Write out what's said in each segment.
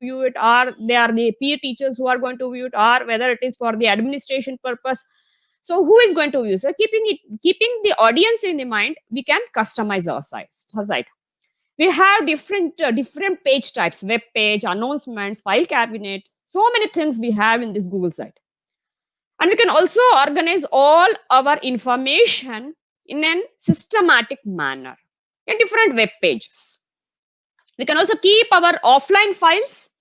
view it, or they are the peer teachers who are going to view it, or whether it is for the administration purpose. So who is going to view? So keeping the audience in the mind, we can customize our site. We have different page types: web page, announcements, file cabinet. So many things we have in this Google site. And we can also organize all our information in a systematic manner in different web pages. We can also keep our offline files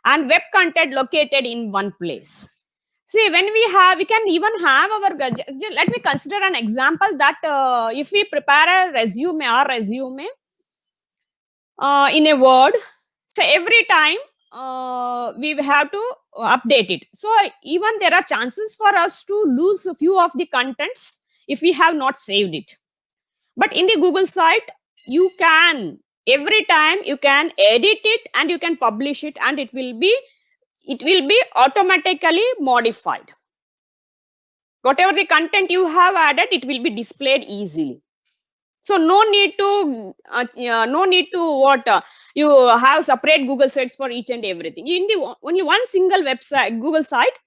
and web content located in one place. See, when we can even have our, let me consider an example that if we prepare a resume in a Word, so every time we have to update it. So even there are chances for us to lose a few of the contents if we have not saved it. But in the Google site, you can, every time you can edit it and you can publish it, and it will be automatically modified. Whatever the content you have added, it will be displayed easily. So no need to what you have separate Google sites for each and everything. In the only one single website, Google site,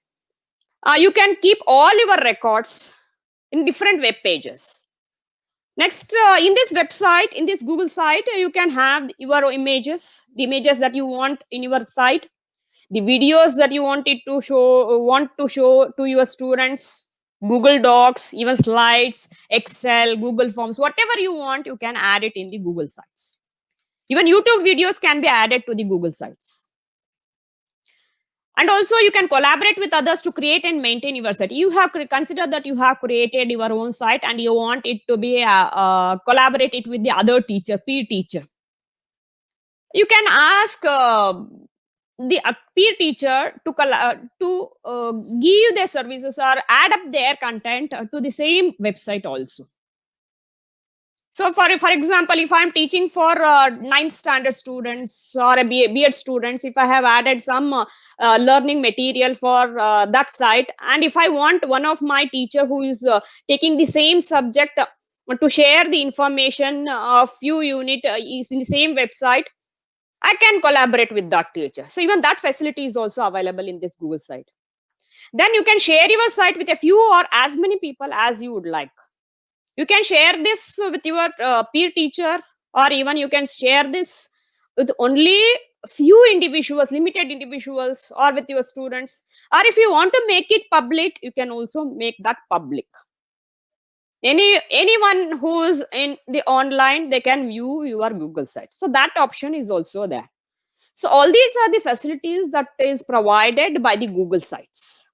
you can keep all your records in different web pages. Next, in this website, in this Google site, you can have your images, the images that you want in your site, the videos that you want to show to your students, Google Docs, even slides, Excel, Google Forms, whatever you want, you can add it in the Google sites. Even YouTube videos can be added to the Google sites. And also you can collaborate with others to create and maintain your site. You have considered that you have created your own site and you want it to be collaborated with the other teacher, peer teacher. You can ask the peer teacher to give their services or add up their content to the same website also. So for example, if I'm teaching for 9th standard students or a B.Ed students, if I have added some learning material for that site, and if I want one of my teacher who is taking the same subject to share the information of few unit is in the same website, I can collaborate with that teacher. So even that facility is also available in this Google site. Then you can share your site with a few or as many people as you would like. You can share this with your peer teacher, or even you can share this with only few individuals, limited individuals, or with your students. Or if you want to make it public, you can also make that public. Anyone who's in the online, they can view your Google site. So that option is also there. So all these are the facilities that is provided by the Google sites.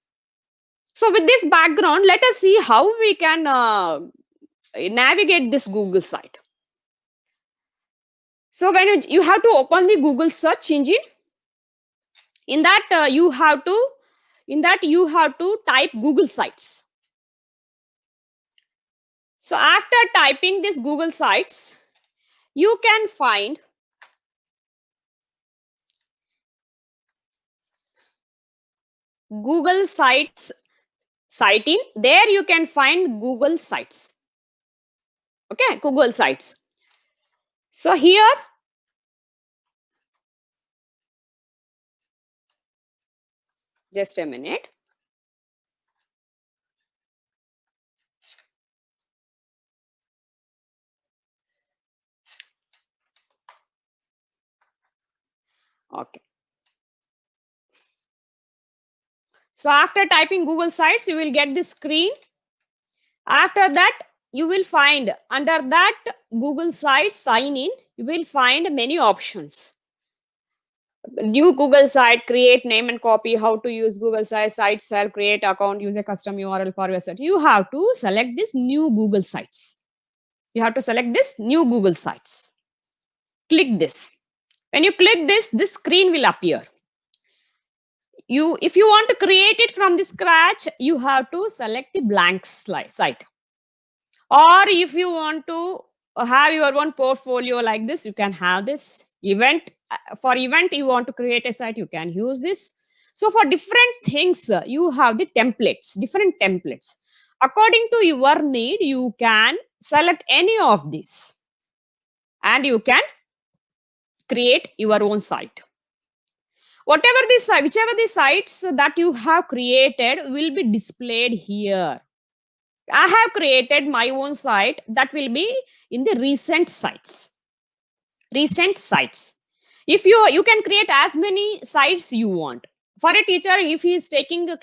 So with this background, let us see how we can navigate this Google site. So when you have to open the Google search engine, in that you have to type Google sites. So after typing this Google sites, you can find Google sites citing. There you can find Google sites. Okay, Google sites. So here just a minute. Okay. So after typing Google sites, you will get this screen. After that, you will find under that Google site sign in, you will find many options. New Google site, create name and copy, how to use Google site self, create account, use a custom URL for your site. You have to select this new Google sites. You have to select this new Google sites. Click this. When you click this, this screen will appear. If you want to create it from the scratch, you have to select the blank site. Or if you want to have your own portfolio like this, you can have this. For event, you want to create a site, you can use this. So for different things, you have the templates, different templates. According to your need, you can select any of these and you can create your own site. whichever the sites that you have created will be displayed here. I have created my own site that will be in the recent sites. Recent sites. If you can create as many sites you want. For a teacher, if he is taking a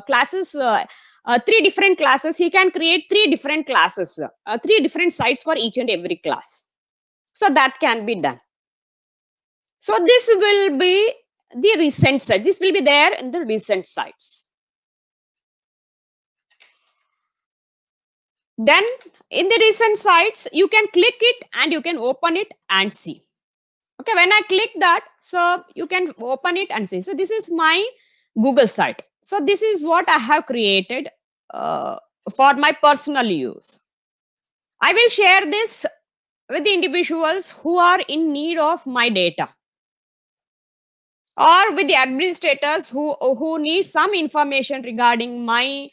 classes, 3 different classes, he can create 3 different classes, 3 different sites for each and every class. So that can be done. So this will be the recent site. This will be there in the recent sites. Then in the recent sites, you can click it and you can open it and see. Okay, when I click that, so you can open it and see. So this is my Google site. So this is what I have created for my personal use. I will share this with the individuals who are in need of my data, or with the administrators who need some information regarding my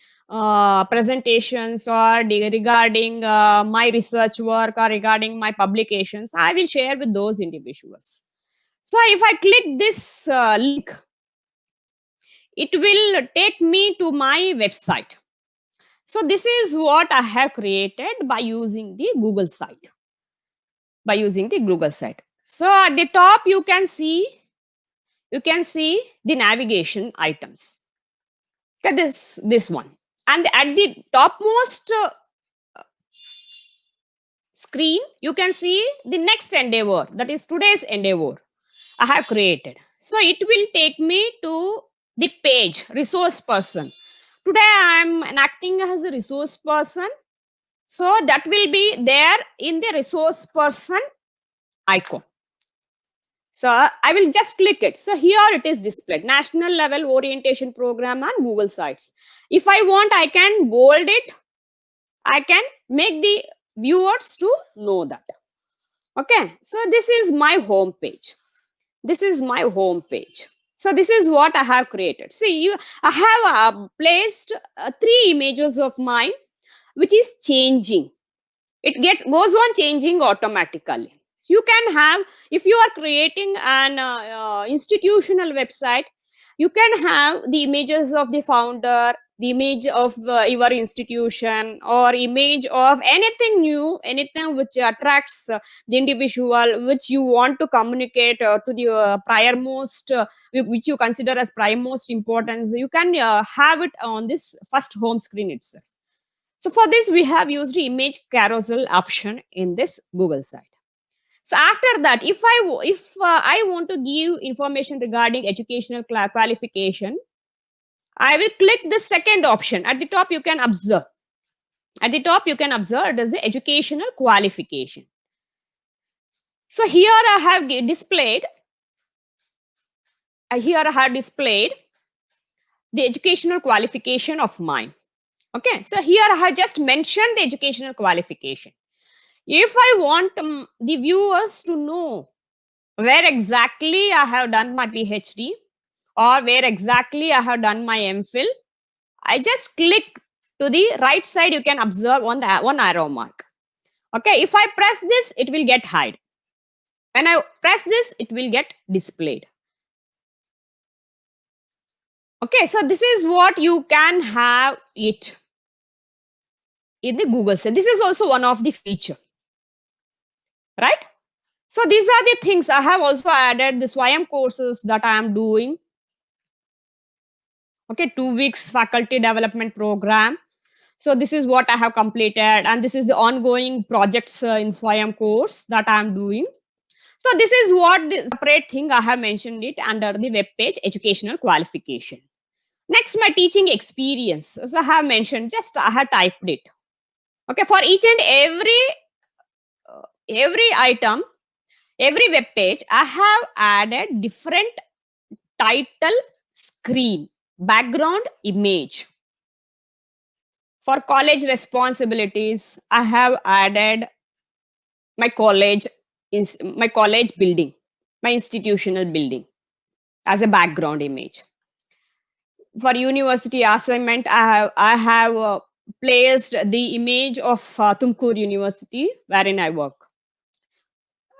presentations, or regarding my research work, or regarding my publications. I will share with those individuals. So if I click this link, it will take me to my website. So this is what I have created by using the Google site. By using the Google site. So at the top you can see the navigation items. Okay, this one. And at the topmost screen, you can see the next endeavor, that is today's endeavor I have created. So it will take me to the page resource person. Today I am acting as a resource person. So that will be there in the resource person icon. So I will just click it. So here it is displayed, National Level Orientation Program on Google Sites. If I want, I can bold it. I can make the viewers to know that. Okay, so this is my home page. This is my home page. So this is what I have created. See, I have placed 3 images of mine, which is changing. It goes on changing automatically. So you can have, if you are creating an institutional website, you can have the images of the founder, the image of your institution, or image of anything new, anything which attracts the individual, which you want to communicate to the which you consider as prime most importance. You can have it on this first home screen itself. So for this, we have used the image carousel option in this Google site. So after that, if I want to give information regarding educational qualification, I will click the second option. At the top, you can observe. At the top, you can observe it is the educational qualification. So here I have displayed. Here I have displayed the educational qualification of mine. Okay, so here I have just mentioned the educational qualification. If I want the viewers to know where exactly I have done my PhD, or where exactly I have done my MPhil, I just click to the right side. You can observe on the one arrow mark. Okay, if I press this, it will get hide. When I press this, it will get displayed. Okay, so this is what you can have it in the Google site. This is also one of the feature, right? So these are the things. I have also added the SWAYAM courses that I am doing. Okay, 2 weeks faculty development program. So this is what I have completed, and this is the ongoing projects in SWAYAM course that I am doing. So this is what the separate thing I have mentioned it under the web page educational qualification. Next, my teaching experience. As I have mentioned, just I have typed it. Okay, for each and every item, every web page, I have added different title, screen, background, image. For college responsibilities, I have added my college building, my institutional building as a background image. For university assignment, I have placed the image of Tumkur University wherein I work,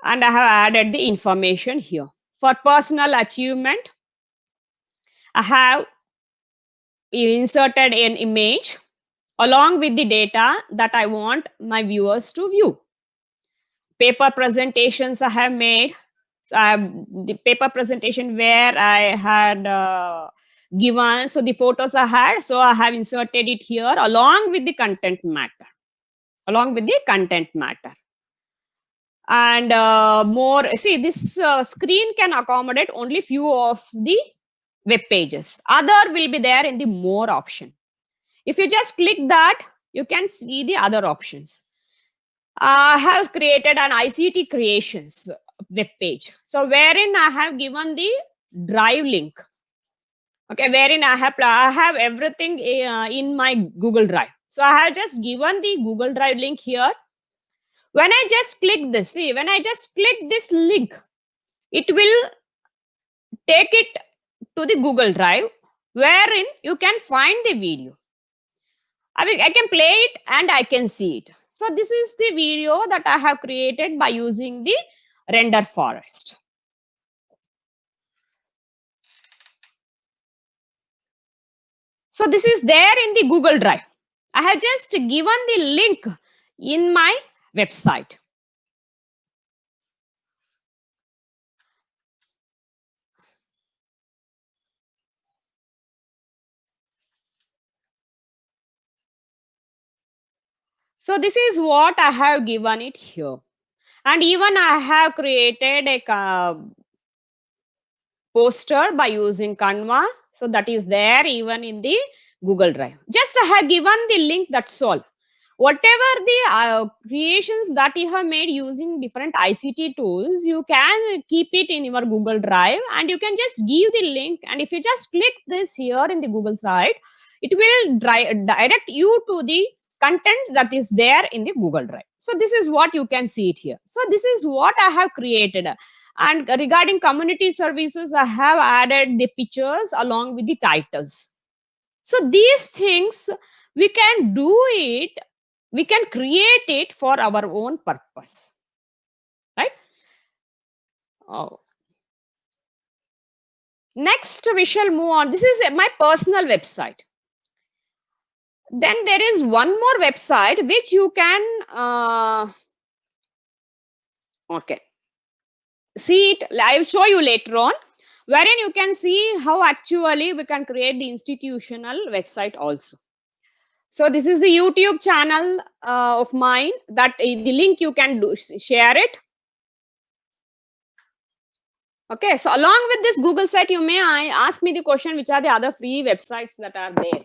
and I have added the information here. for personal achievement, I have inserted an image along with the data that I want my viewers to view. Paper presentations I have made. So I have the paper presentation where I had given, so the photos I had, so I have inserted it here along with the content matter. Along with the content matter. And more, see, this screen can accommodate only few of the web pages. Other will be there in the more option. If you just click that, you can see the other options. I have created an ICT creations web page. So wherein I have given the drive link. Okay, wherein I have everything in my Google Drive. So I have just given the Google Drive link here. When I just click this, see, when I just click this link, it will take it to the Google Drive, wherein you can find the video. I can play it and I can see it. So this is the video that I have created by using the render forest. So this is there in the Google Drive. I have just given the link in my website. So this is what I have given it here. And even I have created a poster by using Canva. So that is there even in the Google Drive. Just I have given the link, that's all. Whatever the creations that you have made using different ICT tools, you can keep it in your Google Drive and you can just give the link. And if you just click this here in the Google site, it will direct you to the content that is there in the Google Drive. So this is what you can see it here. So this is what I have created. And regarding community services, I have added the pictures along with the titles. So these things we can do it, we can create it for our own purpose, right? Oh. Next, we shall move on. This is my personal website. Then there is one more website which you can, okay, see it. I will show you later on, wherein you can see how actually we can create the institutional website also. So this is the YouTube channel of mine, that the link you can share it. Okay, so along with this Google site, you may ask me the question, which are the other free websites that are there?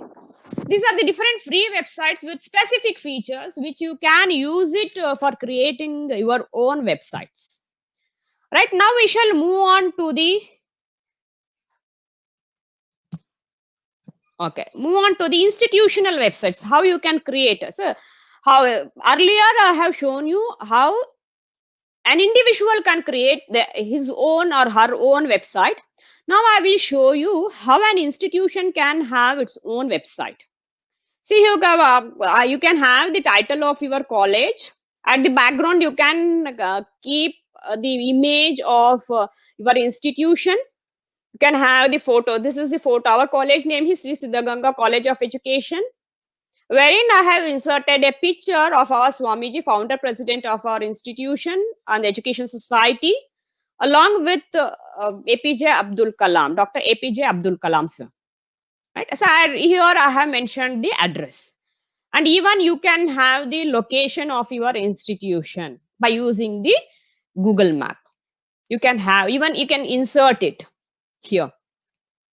These are the different free websites with specific features which you can use it for creating your own websites. Right now, we shall move on to the institutional websites, how you can create. So how earlier I have shown you how an individual can create his own or her own website. Now I will show you how an institution can have its own website. See, you can have the title of your college. At the background, you can keep the image of your institution. You can have the photo. This is the photo. Our college name is Sri Siddhaganga College of Education, wherein I have inserted a picture of our Swamiji, founder president of our institution and the Education Society, along with APJ Abdul Kalam, Dr. APJ Abdul Kalam sir. Right? So here I have mentioned the address. And even you can have the location of your institution by using the Google map. You can have, even you can insert it here.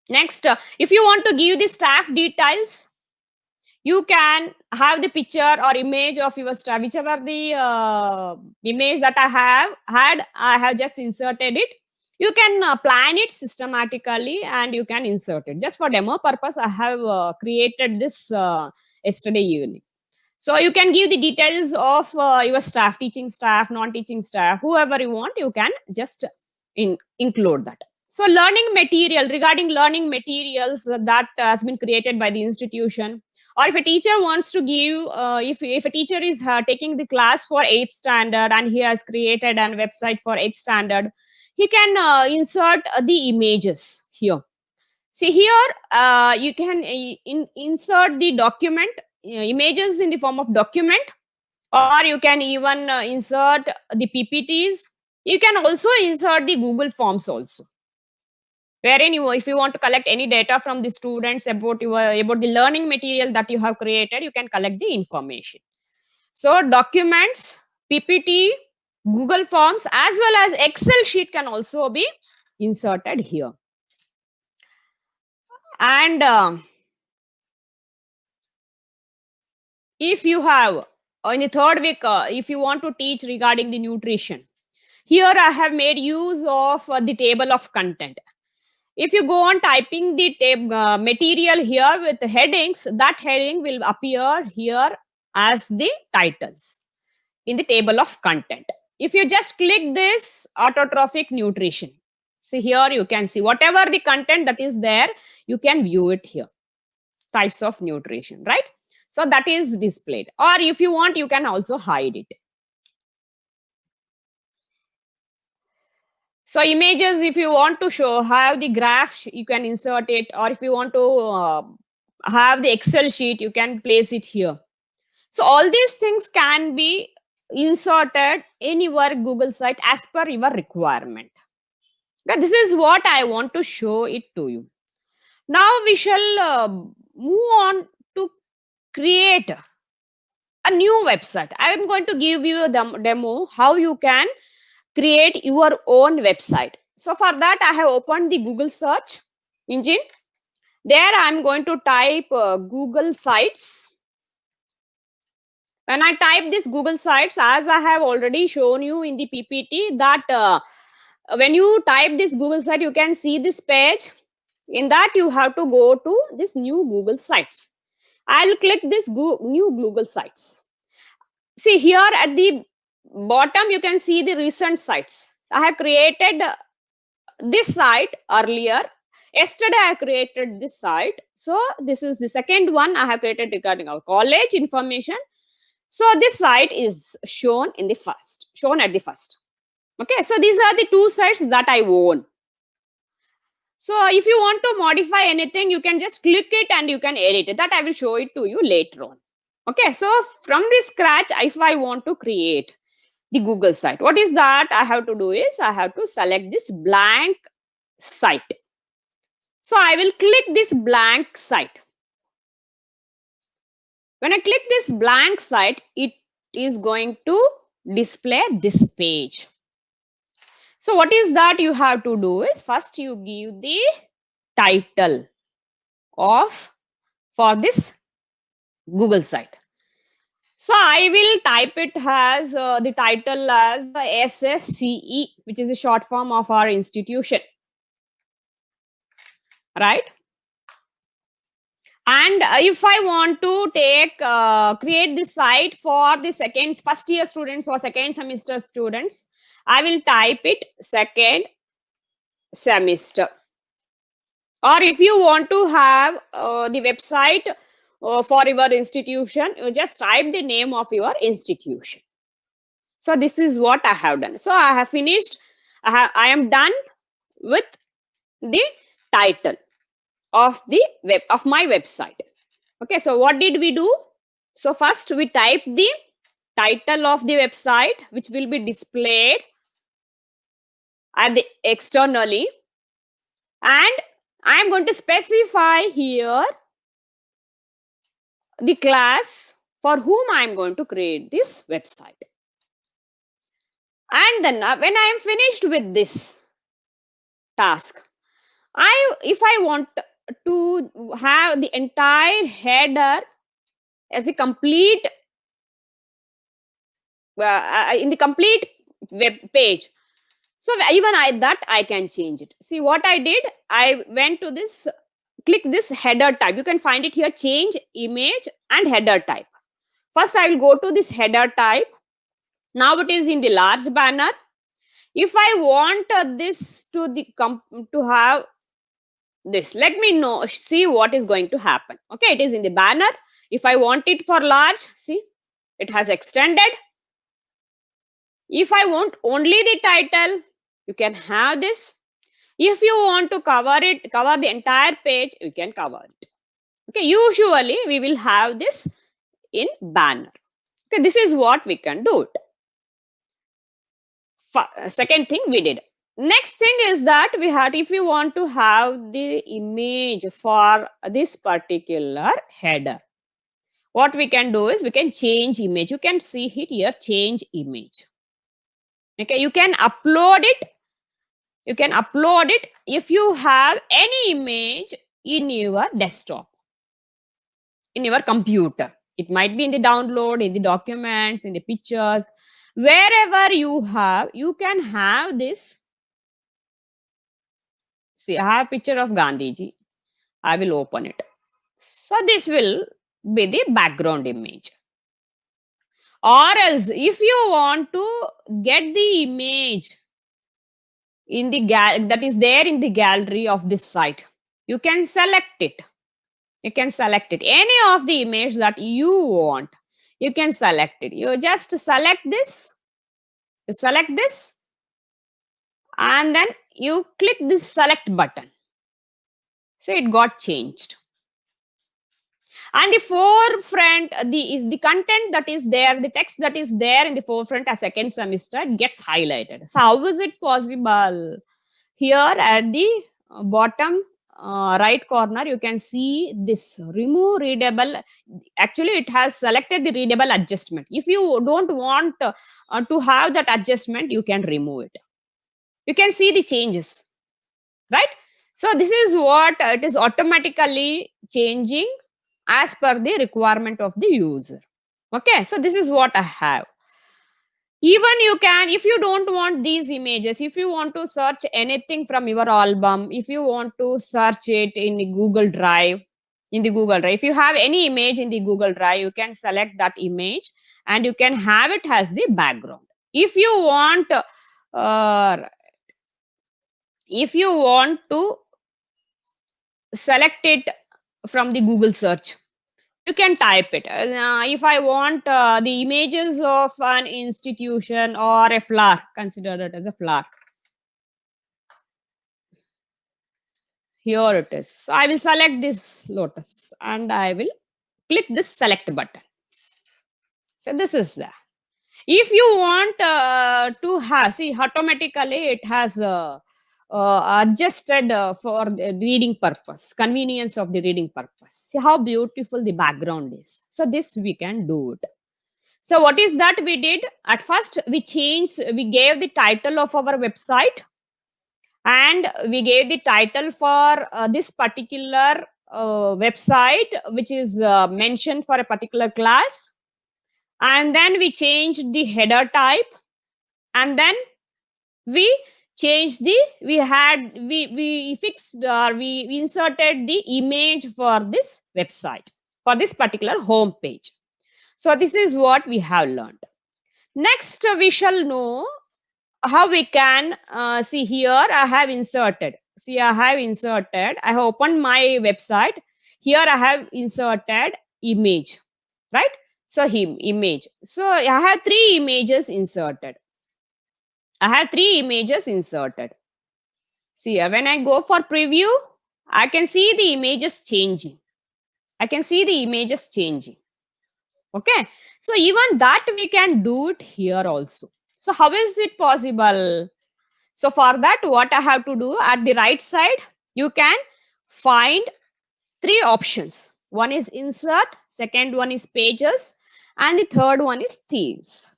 Next, if you want to give the staff details, you can have the picture or image of your staff, whichever the image that I have just inserted it. You can plan it systematically and you can insert it. Just for demo purpose, I have created this yesterday evening. So you can give the details of your staff, teaching staff, non-teaching staff, whoever you want, you can just include that. So learning material, regarding learning materials that has been created by the institution, or if a teacher wants to give, if a teacher is taking the class for 8th standard and he has created a website for 8th standard, he can insert the images here. See here, you can insert the document images in the form of document, or you can even insert the PPTs. You can also insert the Google Forms also, wherein you, if you want to collect any data from the students about the learning material that you have created, you can collect the information. So documents, PPT, Google Forms, as well as Excel sheet can also be inserted here. And if you have in the third week, if you want to teach regarding the nutrition, here I have made use of the table of content. If you go on typing the material here with the headings, that heading will appear here as the titles in the table of content. If you just click this autotrophic nutrition, see here you can see whatever the content that is there, you can view it here. Types of nutrition, right? So that is displayed. Or if you want, you can also hide it. So images, if you want to show, have the graph, you can insert it. Or if you want to have the Excel sheet, you can place it here. So all these things can be inserted in your Google site as per your requirement. Now, this is what I want to show it to you. Now we shall move on to create a new website. I am going to give you a demo how you can create your own website. So for that, I have opened the Google search engine. There I am going to type Google Sites. When I type this Google Sites, as I have already shown you in the PPT, that when you type this Google site, you can see this page. In that, you have to go to this new Google Sites. I'll click this new Google Sites. See here at the bottom, you can see the recent sites. I have created this site earlier. Yesterday, I created this site. So this is the second one I have created regarding our college information. So this site is shown at the first. Okay, so these are the two sites that I own. So if you want to modify anything, you can just click it and you can edit it. That I will show it to you later on. Okay, so from this scratch, if I want to create the Google site, what is that I have to do is I have to select this blank site. So I will click this blank site. When I click this blank site, it is going to display this page. So what is that you have to do is first you give the title for this Google site. So I will type it as the title as SSCE, which is a short form of our institution, right? And if I want to create this site for the first year students or second semester students, I will type it second semester. Or if you want to have the website for your institution, you just type the name of your institution. So this is what I have done. So I have finished. I am done with the title of my website. Okay, so what did we do? So first we type the title of the website, which will be displayed at the externally, and I am going to specify here the class for whom I am going to create this website. And then when I am finished with this task, if I want to have the entire header as the complete in the complete web page, so even I can change it. See what I did, I went to this, click this header type. You can find it here, change image and header type. First I will go to this header type. Now it is in the large banner. If I want this to have this, let me know, see what is going to happen. Okay, it is in the banner. If I want it for large, see, it has extended. If I want only the title, You can have this. If you want to cover the entire page, you can cover it. Okay, usually we will have this in banner. Okay, this is what we can do it. Second thing we did. Next thing is that we had, if you want to have the image for this particular header, what we can do is we can change image. You can see it here, change image. Okay, you can upload it. You can upload it if you have any image in your desktop, in your computer. It might be in the download, in the documents, in the pictures, wherever you have, you can have this. See, I have a picture of Gandhiji. I will open it. So this will be the background image. Or else, if you want to get the image in the that is there in the gallery of this site, you can select it. You can select it. Any of the image that you want, you can select it. You just select this. You select this, and then you click this select button. So it got changed. And the forefront, the content that is there, the text that is there in the forefront as second semester gets highlighted. So how is it possible? Here at the bottom right corner, you can see this remove readable. Actually, it has selected the readable adjustment. If you don't want to have that adjustment, you can remove it. You can see the changes, right? So this is what it is automatically changing as per the requirement of the user. Okay, so this is what I have. Even you can, if you don't want these images, if you want to search anything from your album, if you want to search it in the Google Drive, if you have any image in the Google Drive, you can select that image and you can have it as the background. If you want to select it from the Google search, you can type it. If I want the images of an institution or a flower, consider it as a flower. Here it is. So I will select this lotus and I will click this select button. So this is that. If you want to have, see, automatically it has adjusted for the reading purpose, convenience of the reading purpose. See how beautiful the background is. So this we can do it. So what is that we did? At first, we gave the title of our website and we gave the title for this particular website, which is mentioned for a particular class. And then we changed the header type. And then we changed we fixed or we inserted the image for this website, for this particular home page. So this is what we have learned. Next, we shall know how we can see here. I have inserted. See, I have opened my website. Here I have inserted image, right? So image. So I have 3 images inserted. See, when I go for preview, I can see the images changing. Okay, so even that we can do it here also. So how is it possible? So for that, what I have to do, at the right side, you can find 3 options. One is insert, second one is pages, and the third one is themes.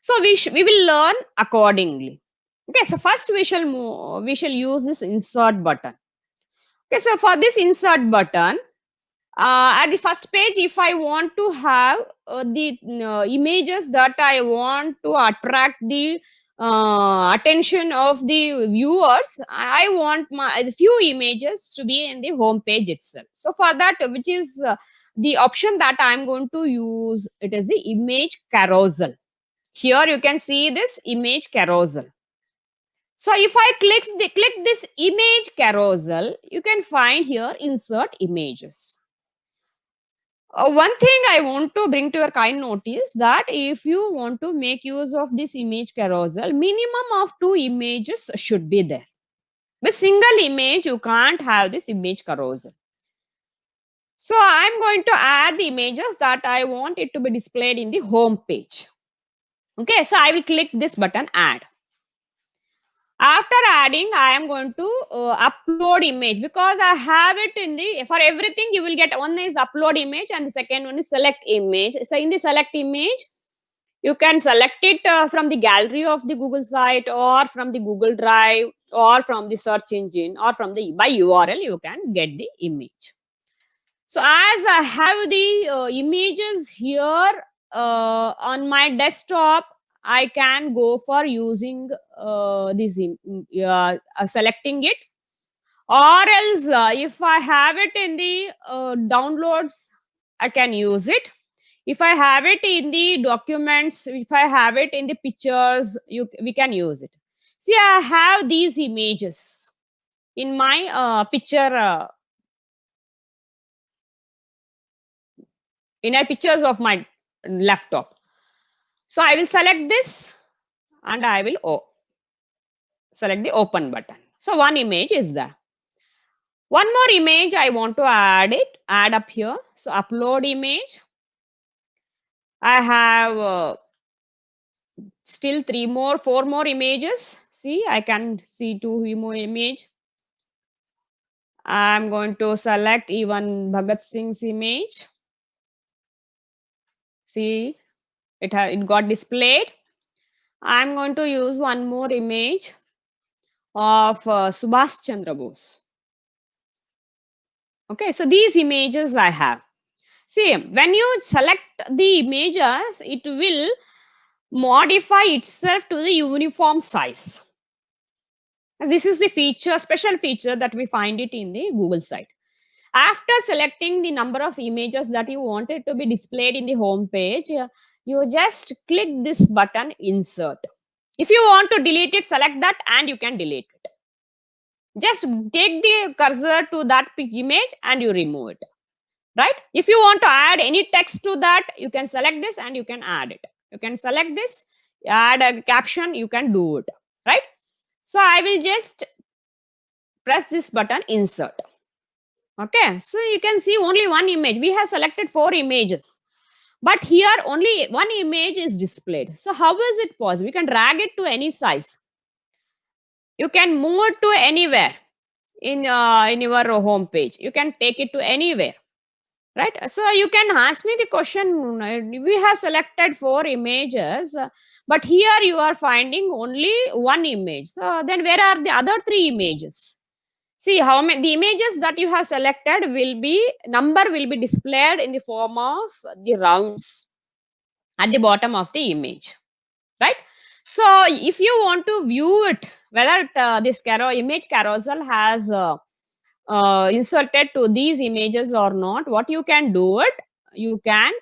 So we will learn accordingly. Okay, so first we shall use this insert button. Okay, so for this insert button, at the first page, if I want to have the images that I want to attract the attention of the viewers, I want my few images to be in the home page itself. So for that, which is the option that I'm going to use, it is the image carousel. Here you can see this image carousel. So if I click this image carousel, you can find here insert images. One thing I want to bring to your kind notice that if you want to make use of this image carousel, minimum of 2 images should be there. With single image, you can't have this image carousel. So I'm going to add the images that I want it to be displayed in the home page. Okay, so I will click this button add. After adding, I am going to upload image because I have it in the, for everything you will get, one is upload image and the second one is select image. So in the select image, you can select it from the gallery of the Google site or from the Google Drive or from the search engine or from the by URL you can get the image. So as I have the images here on my desktop, I can go for using this selecting it, or else if I have it in the downloads, I can use it. If I have it in the documents, if I have it in the pictures, we can use it. See, I have these images in my picture in my pictures of my laptop. So I will select this and I will select the open button. So one image is there. One more image I want to add up here. So upload image. I have still 4 more images. See, I can see 2 more image. I'm going to select even Bhagat Singh's image. See, it got displayed. I'm going to use one more image of Subhash Chandra Bose. Okay, so these images I have. See, when you select the images, it will modify itself to the uniform size. This is the feature, special feature that we find it in the Google site. After selecting the number of images that you wanted to be displayed in the home page, you just click this button insert. If you want to delete it, select that and you can delete it. Just take the cursor to that image and you remove it. Right? If you want to add any text to that, you can select this and you can add it. You can select this, add a caption, you can do it. Right? So I will just press this button insert. Okay, so you can see only one image. We have selected 4 images, but here only one image is displayed. So how is it possible? We can drag it to any size. You can move it to anywhere in your home page. You can take it to anywhere. Right? So you can ask me the question, we have selected 4 images, but here you are finding only one image. So then where are the other 3 images? See how many the images that you have selected will be displayed in the form of the rounds at the bottom of the image, right? So if you want to view it, whether this image carousel has inserted to these images or not, what you can do it, you can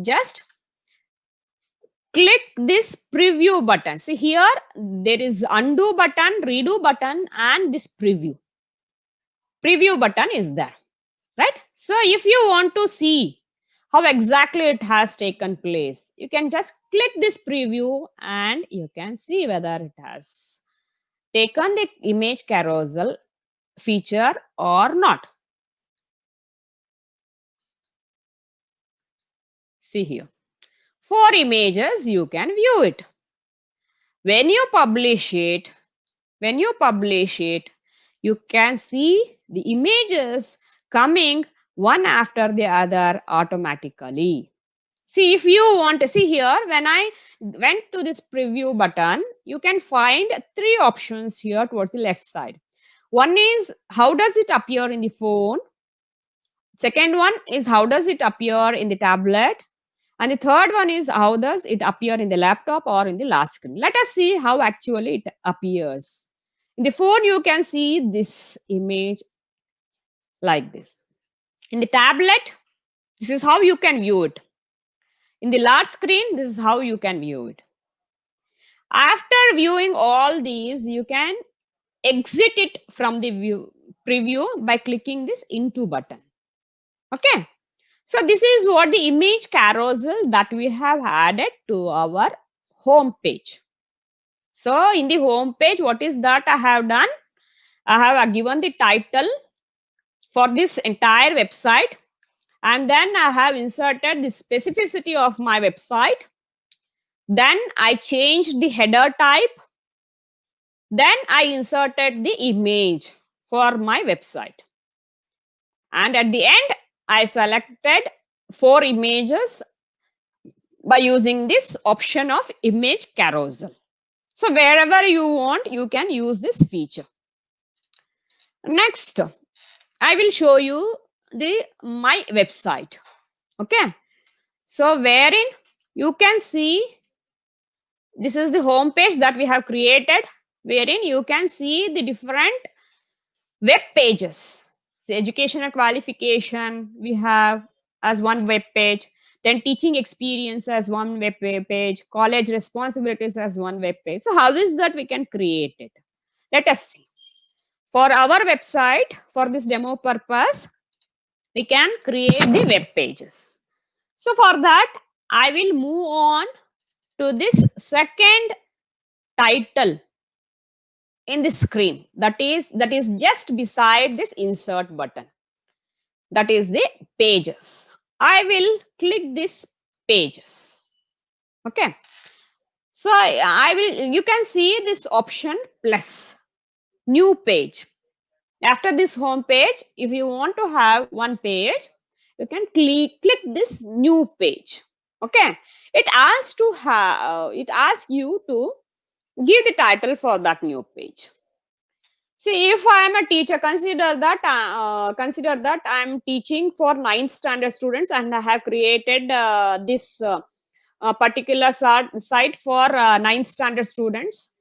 just click this preview button. See here there is undo button, redo button and this preview button is there, right? So if you want to see how exactly it has taken place, you can just click this preview and you can see whether it has taken the image carousel feature or not. See here, 4 images, you can view it. When you publish it, you can see the images coming one after the other automatically. See, if you want to see here, when I went to this preview button, you can find 3 options here towards the left side. One is how does it appear in the phone? Second one is how does it appear in the tablet? And the third one is how does it appear in the laptop or in the last screen. Let us see how actually it appears. In the phone, you can see this image like this. In the tablet, this is how you can view it. In the large screen, this is how you can view it. After viewing all these, you can exit it from the preview by clicking this into button. Okay. So this is what the image carousel that we have added to our home page. So in the home page, what is that I have done? I have given the title for this entire website, and then I have inserted the specificity of my website. Then I changed the header type. Then I inserted the image for my website. And at the end, I selected 4 images by using this option of image carousel. So wherever you want, you can use this feature. Next, I will show you the my website. Okay. So wherein you can see, this is the home page that we have created, wherein you can see the different web pages. So educational qualification we have as one web page, then teaching experience as one web page, college responsibilities as one web page. So how is that we can create it? Let us see. For our website, for this demo purpose, we can create the web pages. So for that, I will move on to this second title in the screen, that is just beside this insert button, that is the pages. I will click this pages. Okay. So I will, you can see this option plus new page. After this home page, if you want to have one page, you can click this new page. Okay. It asks you to give the title for that new page. See, if I am a teacher, consider that I am teaching for 9th standard students, and I have created this particular site for 9th standard students.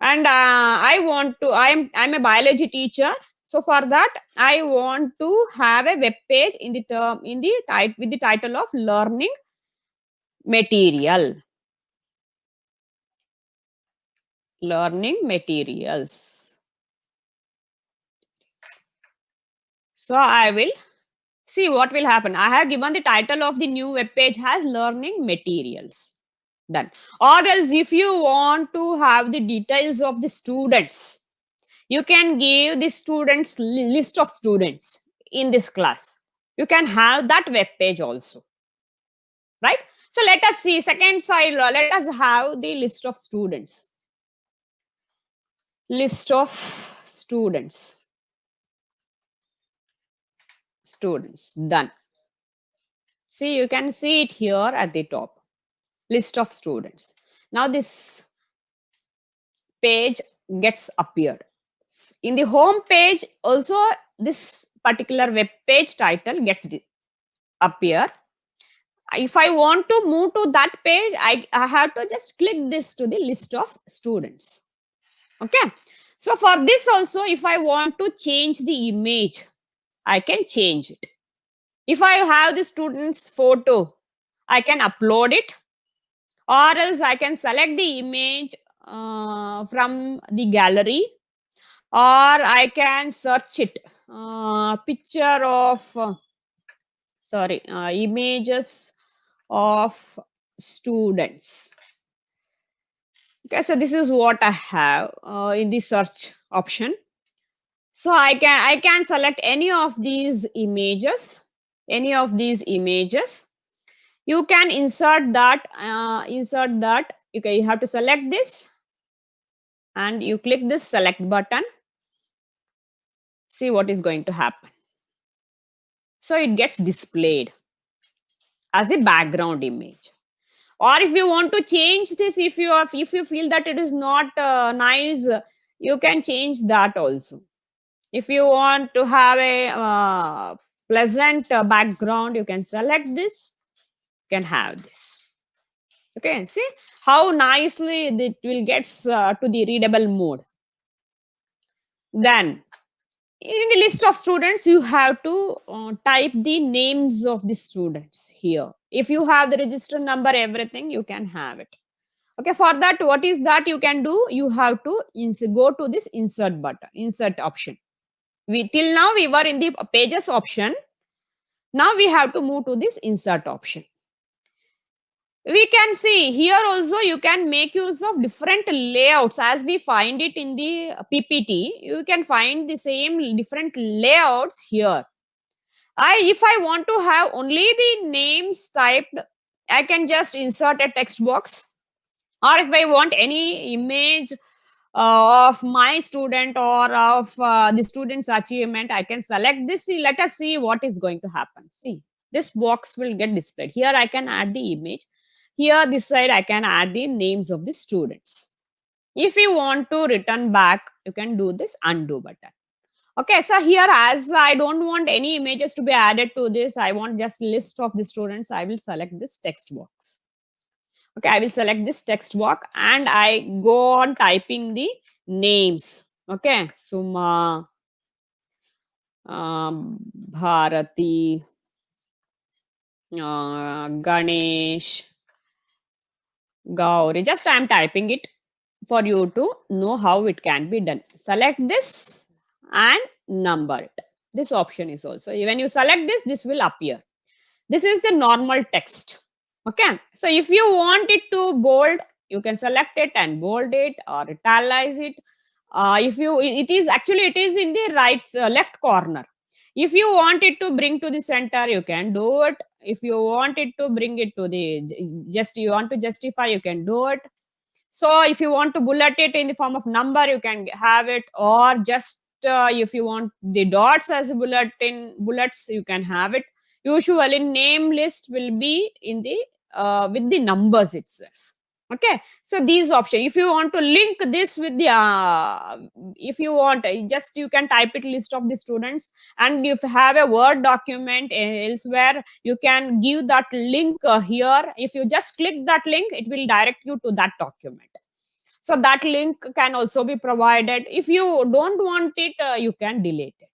And I'm a biology teacher. So for that, I want to have a web page in the term with the title of learning material. Learning materials. So I will see what will happen. I have given the title of the new web page as learning materials. Done. Or else if you want to have the details of the students, you can give the students list of students in this class. You can have that web page also. Right? So let us see second side. Let us have the list of students. List of students. Students. Done. See, you can see it here at the top. List of students. Now this page gets appeared. In the home page also, this particular web page title gets appear. If I want to move to that page, I have to just click this to the list of students. Okay. So for this also, if I want to change the image, I can change it. If I have the student's photo, I can upload it, or else I can select the image from the gallery, or I can search it. Picture of images of students. Okay, so this is what I have in the search option. So I can select any of these images. You can insert that. Okay, you have to select this, and you click this select button. See what is going to happen. So it gets displayed as the background image. Or if you want to change this, if you feel that it is not nice, you can change that also. If you want to have a pleasant background, you can select this, you can have this. Okay, see how nicely it will get to the readable mode. Then in the list of students, you have to type the names of the students here. If you have the register number, everything, you can have it. Okay, for that, what is that you can do? You have to go to this insert button, insert option. Till now we were in the pages option. Now we have to move to this insert option. We can see here also you can make use of different layouts as we find it in the PPT. You can find the same different layouts here. If I want to have only the names typed, I can just insert a text box. Or if I want any image of my student or of the student's achievement, I can select this. See, let us see what is going to happen. See, this box will get displayed. Here I can add the image. Here this side I can add the names of the students. If you want to return back, you can do this undo button. Okay, so here as I don't want any images to be added to this, I want just list of the students, I will select this text box. Okay, I will select this text box and I go on typing the names. Okay, Suma, Bharati, Ganesh, Gauri. Just I am typing it for you to know how it can be done. Select this and number it. This option is also, when you select this, this will appear. This is the normal text. Okay, so if you want it to bold, you can select it and bold it or italize it. If you, it is actually, it is in the right left corner. If you want it to bring to the center, you can do it. If you want it to bring it to the, just you want to justify, you can do it. So if you want to bullet it in the form of number, you can have it, or just if you want the dots as bullets, you can have it. Usually name list will be in the with the numbers itself. Okay, so these options, if you want to link this with the if you want, just you can type it list of the students, and if you have a Word document elsewhere, you can give that link here. If you just click that link, it will direct you to that document. So that link can also be provided. If you don't want it, you can delete it.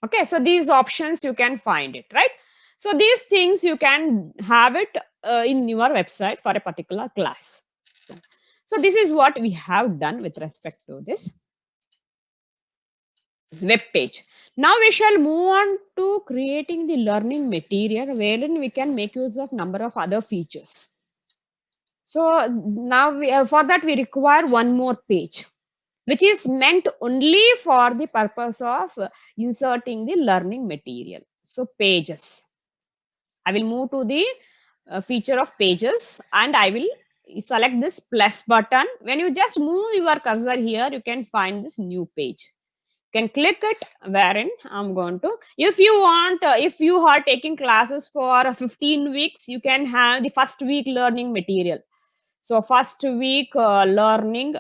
Okay, so these options you can find it, right? So these things you can have it in your website for a particular class. So this is what we have done with respect to this web page. Now we shall move on to creating the learning material, wherein we can make use of number of other features. So now for that we require one more page, which is meant only for the purpose of inserting the learning material. So pages. I will move to the feature of pages and I will select this plus button. When you just move your cursor here, you can find this new page. You can click it, wherein I'm going to, if you want, if you are taking classes for 15 weeks, you can have the first week learning material. So first week learning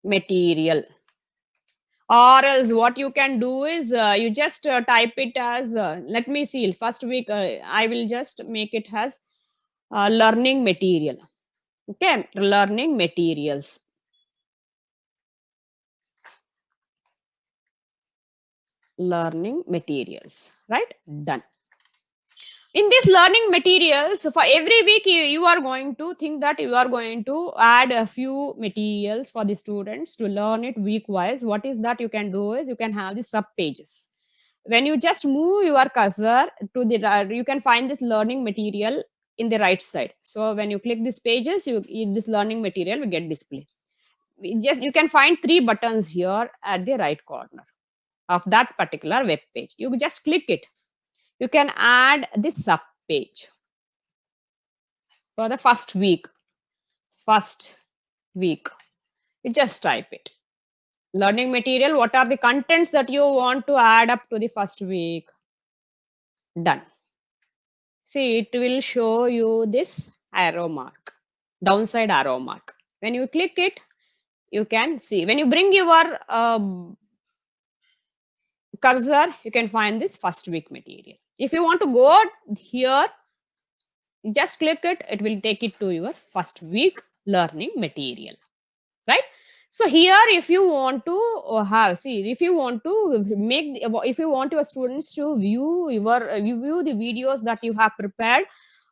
material, or else what you can do is you just type it as let me see, first week I will just make it as learning material. Okay, learning materials. Learning materials, right? Done. In these learning materials, for every week you are going to think that you are going to add a few materials for the students to learn it week wise. What is that you can do is you can have the sub pages. When you just move your cursor to the you can find this learning material in the right side. So when you click these pages, this learning material will get displayed. You can find three buttons here at the right corner of that particular web page. You just click it. You can add this sub page for the first week. First week, you just type it. Learning material, what are the contents that you want to add up to the first week? Done. See, it will show you this arrow mark, downside arrow mark. When you click it, you can see. When you bring your cursor, you can find this first week material. If you want to go here, just click it, it will take it to your first week learning material, right? So here, if you want to have, see, if you want to make, if you want your students to view view the videos that you have prepared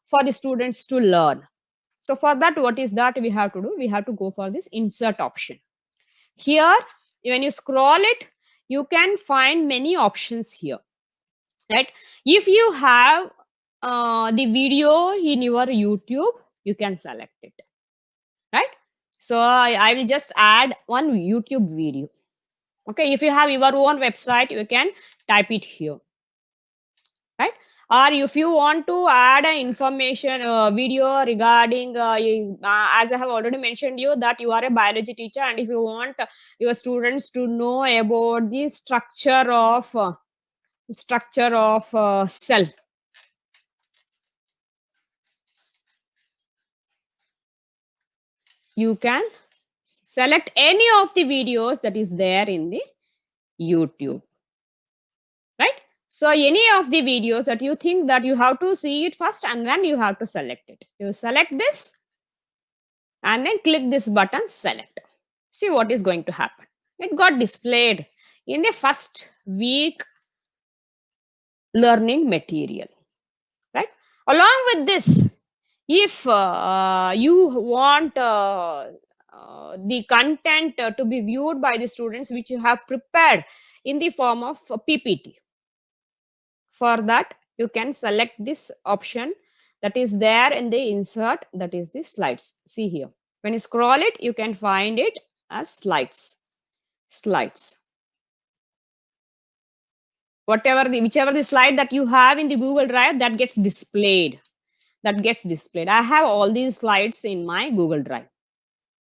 for the students to learn. So for that, what is that we have to do? We have to go for this insert option. Here, when you scroll it, you can find many options here. right? If you have the video in your YouTube, you can select it, right? So I will just add one YouTube video. Okay, if you have your own website, you can type it here, right? Or if you want to add an information video regarding as I have already mentioned you that you are a biology teacher, and if you want your students to know about the structure of cell, you can select any of the videos that is there in the YouTube, right? So any of the videos that you think that you have to see it first, and then you have to select it. You select this and then click this button, select. See what is going to happen. It got displayed in the first week learning material, right? Along with this, if you want the content to be viewed by the students which you have prepared in the form of PPT, for that you can select this option that is there in the insert, that is the slides. See here, when you scroll it, you can find it as slides. Whichever the slide that you have in the Google Drive, that gets displayed. I have all these slides in my Google Drive,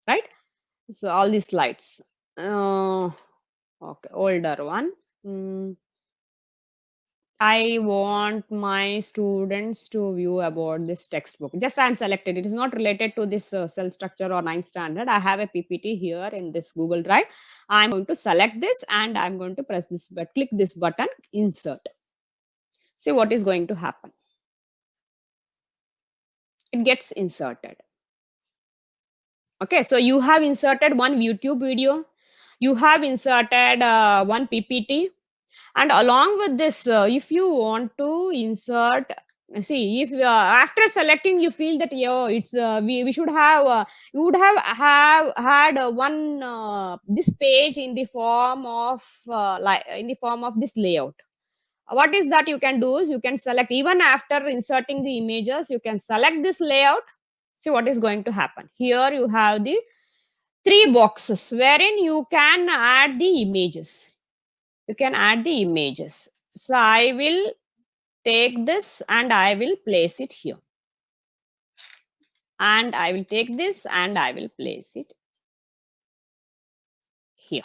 right? So all these slides. Okay, older one. I want my students to view about this textbook. Just I'm selected. It is not related to this cell structure or 9th standard. I have a PPT here in this Google Drive. I'm going to select this and I'm going to press this, but click this button, insert. See what is going to happen. It gets inserted. Okay, so you have inserted one YouTube video. You have inserted one PPT. And along with this, if you want to insert, see if after selecting you feel that it's we should have you would have had one this page in the form of like in the form of this layout. What is that you can do is you can select, even after inserting the images, you can select this layout. See what is going to happen. Here you have the three boxes wherein you can add the images. You can add the images. So I will take this and I will place it here. And I will take this and I will place it here.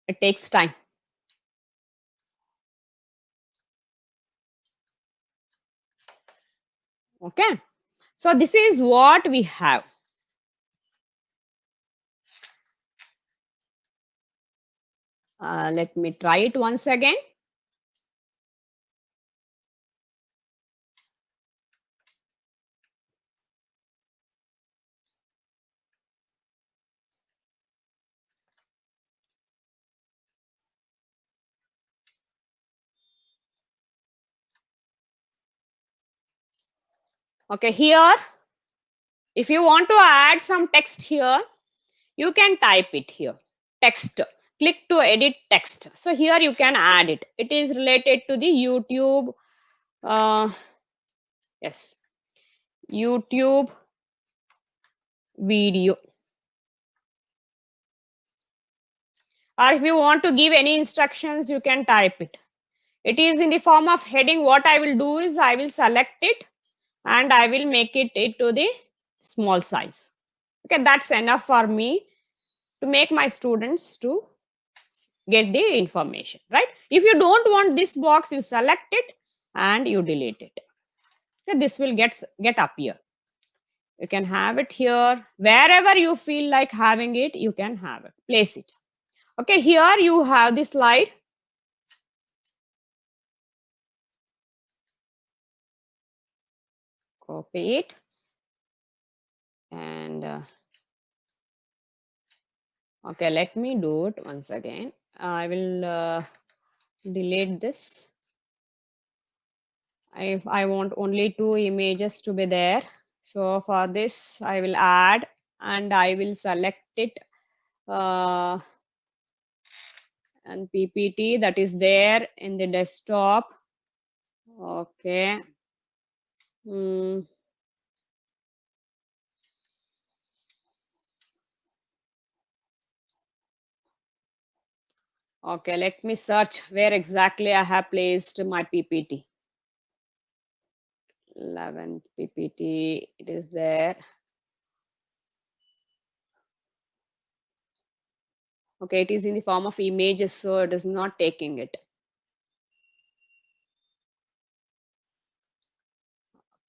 It takes time. Okay. So this is what we have. Let me try it once again. Okay, here, if you want to add some text here, you can type it here. Text. Click to edit text. So here you can add it. It is related to the YouTube. Yes, YouTube video. Or if you want to give any instructions, you can type it. It is in the form of heading. What I will do is I will select it and I will make it to the small size. Okay, that's enough for me to make my students to get the information, right? If you don't want this box, you select it and you delete it. Okay, this will get appear. You can have it here. Wherever you feel like having it, you can have it. Place it. Okay, here you have the slide. Copy it. And okay, let me do it once again. I will delete this. I want only two images to be there. So for this, I will add and I will select it. and PPT that is there in the desktop. Okay. Okay, let me search where exactly I have placed my PPT. 11th PPT, it is there. Okay, it is in the form of images, so it is not taking it.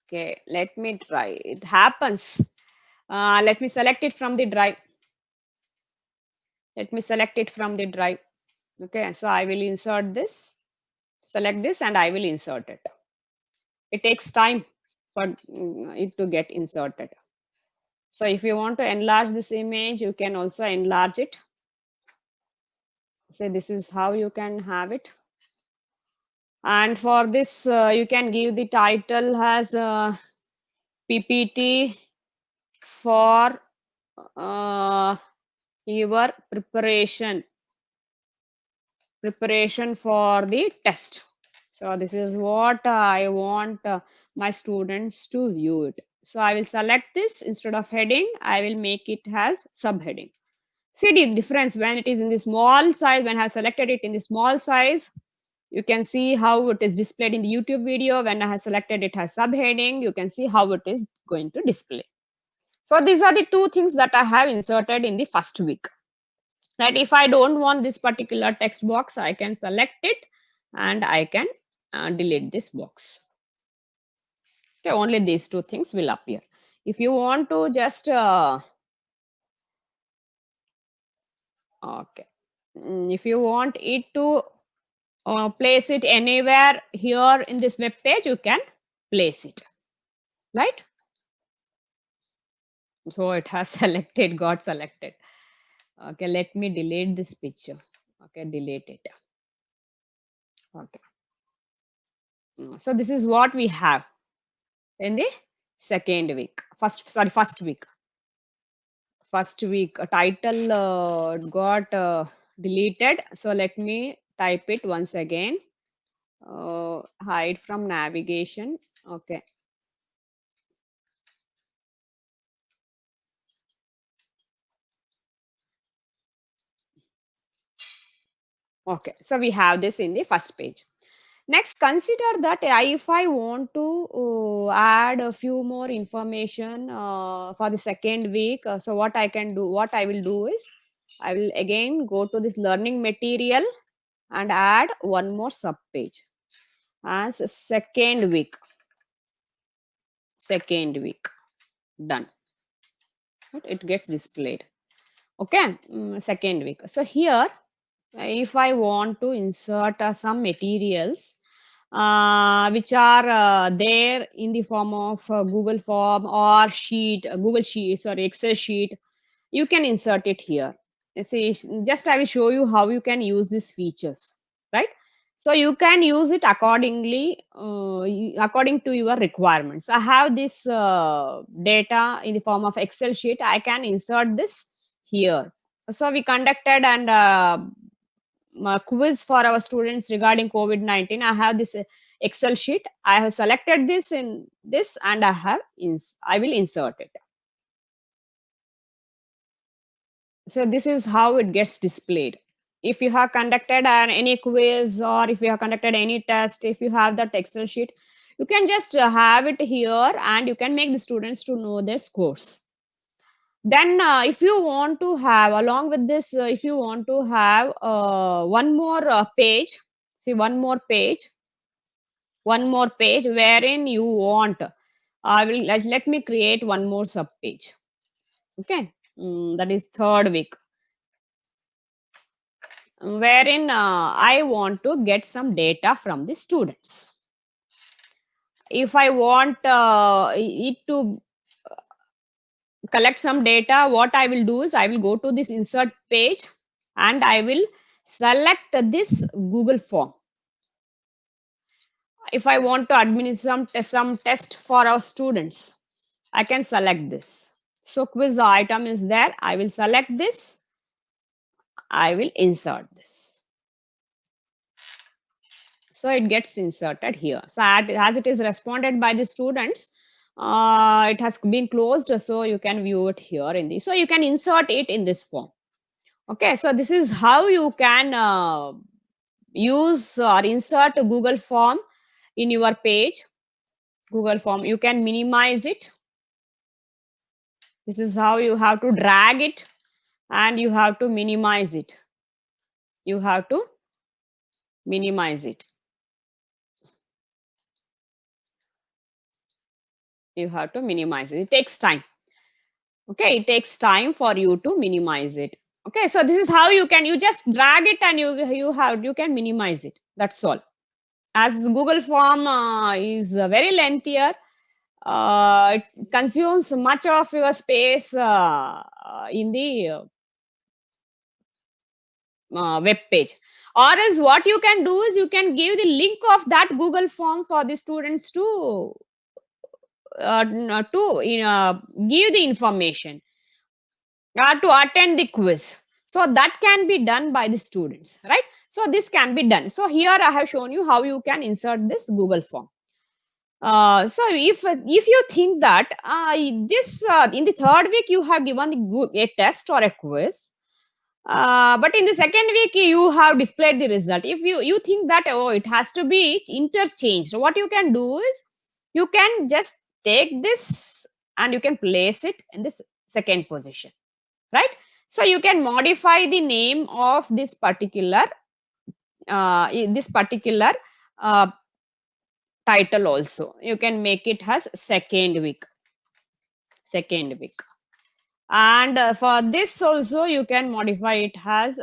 Okay, let me try. It happens. Let me select it from the drive. Let me select it from the drive. Okay, so I will insert this, select this, and I will insert it. It takes time for it to get inserted. So if you want to enlarge this image, you can also enlarge it. So this is how you can have it. And for this, you can give the title as PPT for your preparation for the test. So this is what I want my students to view it. So I will select this instead of heading. I will make it as subheading. See the difference when it is in the small size. When I have selected it in the small size, you can see how it is displayed in the YouTube video. When I have selected it as subheading, you can see how it is going to display. So these are the two things that I have inserted in the first week. That if I don't want this particular text box, I can select it and I can delete this box. Okay, only these two things will appear. If you want to just okay, if you want it to place it anywhere here in this web page, you can place it, right? So it has selected, got selected. Okay, let me delete this picture. Okay, delete it. Okay. So this is what we have in the second week. First week. First week title got deleted. So let me type it once again. Hide from navigation. Okay. Okay, so we have this in the first page. Next, consider that if I want to add a few more information for the second week, so what I can do, what I will do is, I will again go to this learning material and add one more sub page as second week. Second week, done. It gets displayed. Okay, second week. So here, if I want to insert some materials which are there in the form of Google form or sheet, Google sheet, sorry, Excel sheet, you can insert it here. You see, just I will show you how you can use these features, right? So you can use it accordingly, according to your requirements. I have this data in the form of Excel sheet. I can insert this here. So we conducted and quiz for our students regarding COVID-19. I have this Excel sheet. I have selected this in this and I will insert it. So this is how it gets displayed. If you have conducted any quiz or if you have conducted any test, if you have that Excel sheet, you can just have it here and you can make the students to know their scores. Then if you want to have, along with this, if you want to have one more page, see one more page wherein you want, I will let me create one more sub page. Okay, that is third week, wherein I want to get some data from the students. If I want it to collect some data, what I will do is I will go to this insert page and I will select this Google form. If I want to administer some test for our students, I can select this. So quiz item is there. I will select this. I will insert this. So it gets inserted here. So as it is responded by the students, it has been closed, so you can view it here in the, so you can insert it in this form. Okay, so this is how you can use or insert a Google form in your page. Google form, you can minimize it. This is how you have to drag it and you have to minimize it. You have to minimize it. You have to minimize it. It takes time. Okay, it takes time for you to minimize it. Okay, so this is how you can, you just drag it and you can minimize it. That's all. As Google form is very lengthier, it consumes much of your space in the web page. Or else what you can do is you can give the link of that Google form for the students to give the information to attend the quiz. So that can be done by the students, right? So this can be done. So here I have shown you how you can insert this Google form. So if you think that this in the third week you have given a test or a quiz, but in the second week you have displayed the result. If you think that, oh, it has to be interchanged, what you can do is you can just take this and you can place it in this second position, right? So you can modify the name of this particular uh, uh, title also. You can make it as second week, and for this also you can modify it as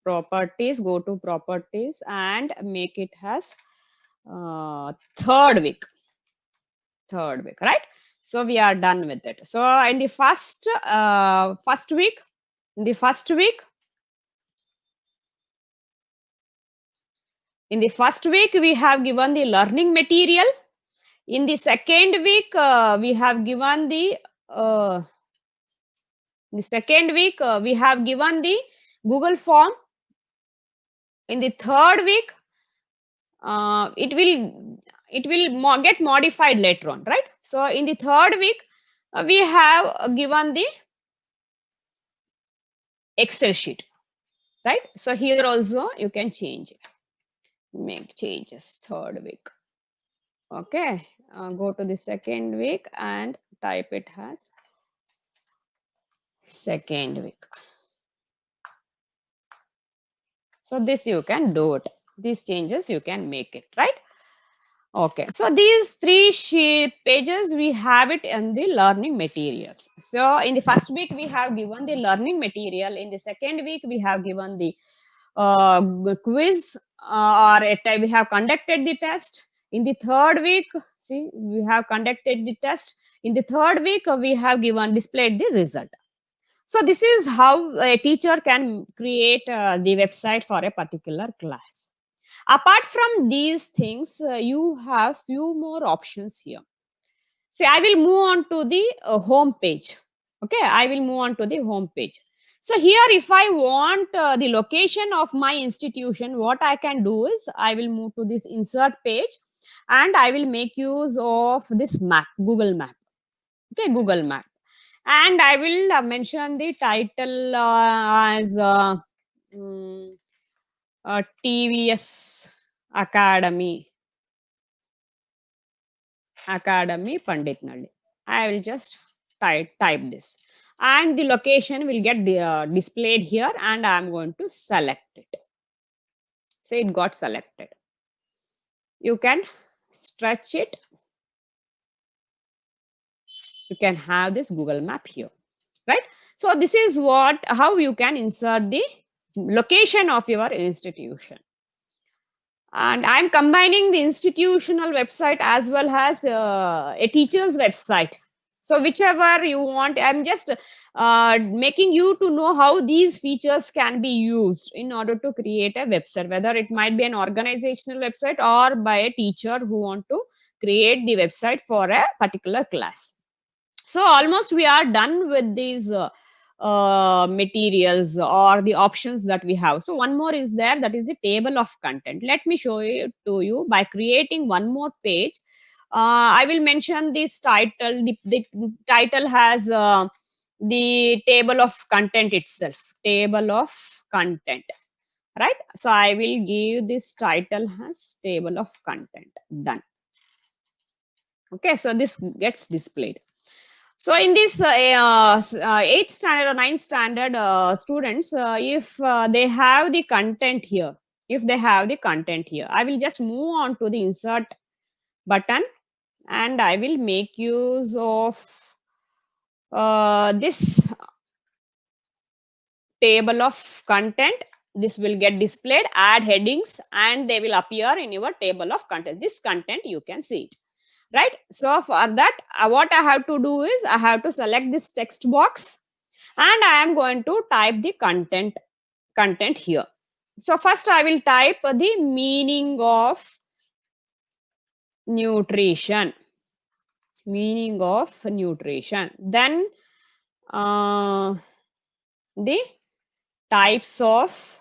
properties. Go to properties and make it as third week, right? So we are done with it. So in the first week, in the first week we have given the learning material. In the second week we have given the we have given the Google form. In the third week it will get modified later on, right? So in the third week we have given the Excel sheet, right? So here also you can change it, make changes. Third week, okay, go to the second week and type it as second week. So this you can do it, these changes you can make it, right? Okay, so these three pages we have it in the learning materials. So in the first week we have given the learning material. In the second week we have given the quiz or we have conducted the test. In the third week, see, we have conducted the test. In the third week we have displayed the result. So this is how a teacher can create the website for a particular class. Apart from these things, you have few more options here. See, I will move on to the home page. Okay, I will move on to the home page. So here, if I want the location of my institution, what I can do is I will move to this insert page and I will make use of this map, Google Map. Okay, Google Map. And I will mention the title as TVS Academy Pandit Nalli. I will just type this and the location will get displayed here and I am going to select it. So it got selected. You can stretch it. You can have this Google Map here, right? So this is how you can insert the location of your institution. And I'm combining the institutional website as well as a teacher's website. So whichever you want, I'm just making you to know how these features can be used in order to create a website, whether it might be an organizational website or by a teacher who want to create the website for a particular class. So almost we are done with these materials or the options that we have. So one more is there, that is the table of content. Let me show it to you by creating one more page. I will mention this title. The title has the table of content itself, table of content, right? So I will give this title as table of content. Done. Okay, so this gets displayed. So in this 8th standard or 9th standard students, if they have the content here, I will just move on to the insert button and I will make use of this table of content. This will get displayed, add headings, and they will appear in your table of content. This content you can see it, right? So for that, what I have to do is I have to select this text box and I am going to type the content here. So first I will type the meaning of nutrition, then the types of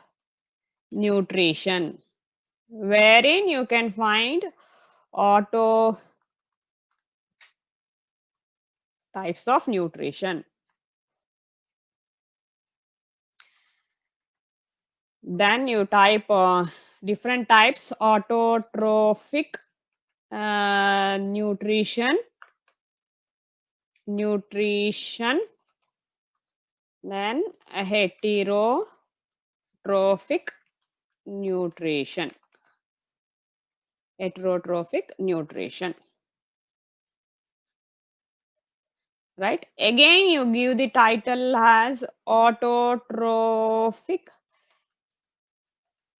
nutrition, wherein you can find auto types of nutrition. Then you type different types: autotrophic nutrition, then heterotrophic nutrition, right? Again, you give the title as autotrophic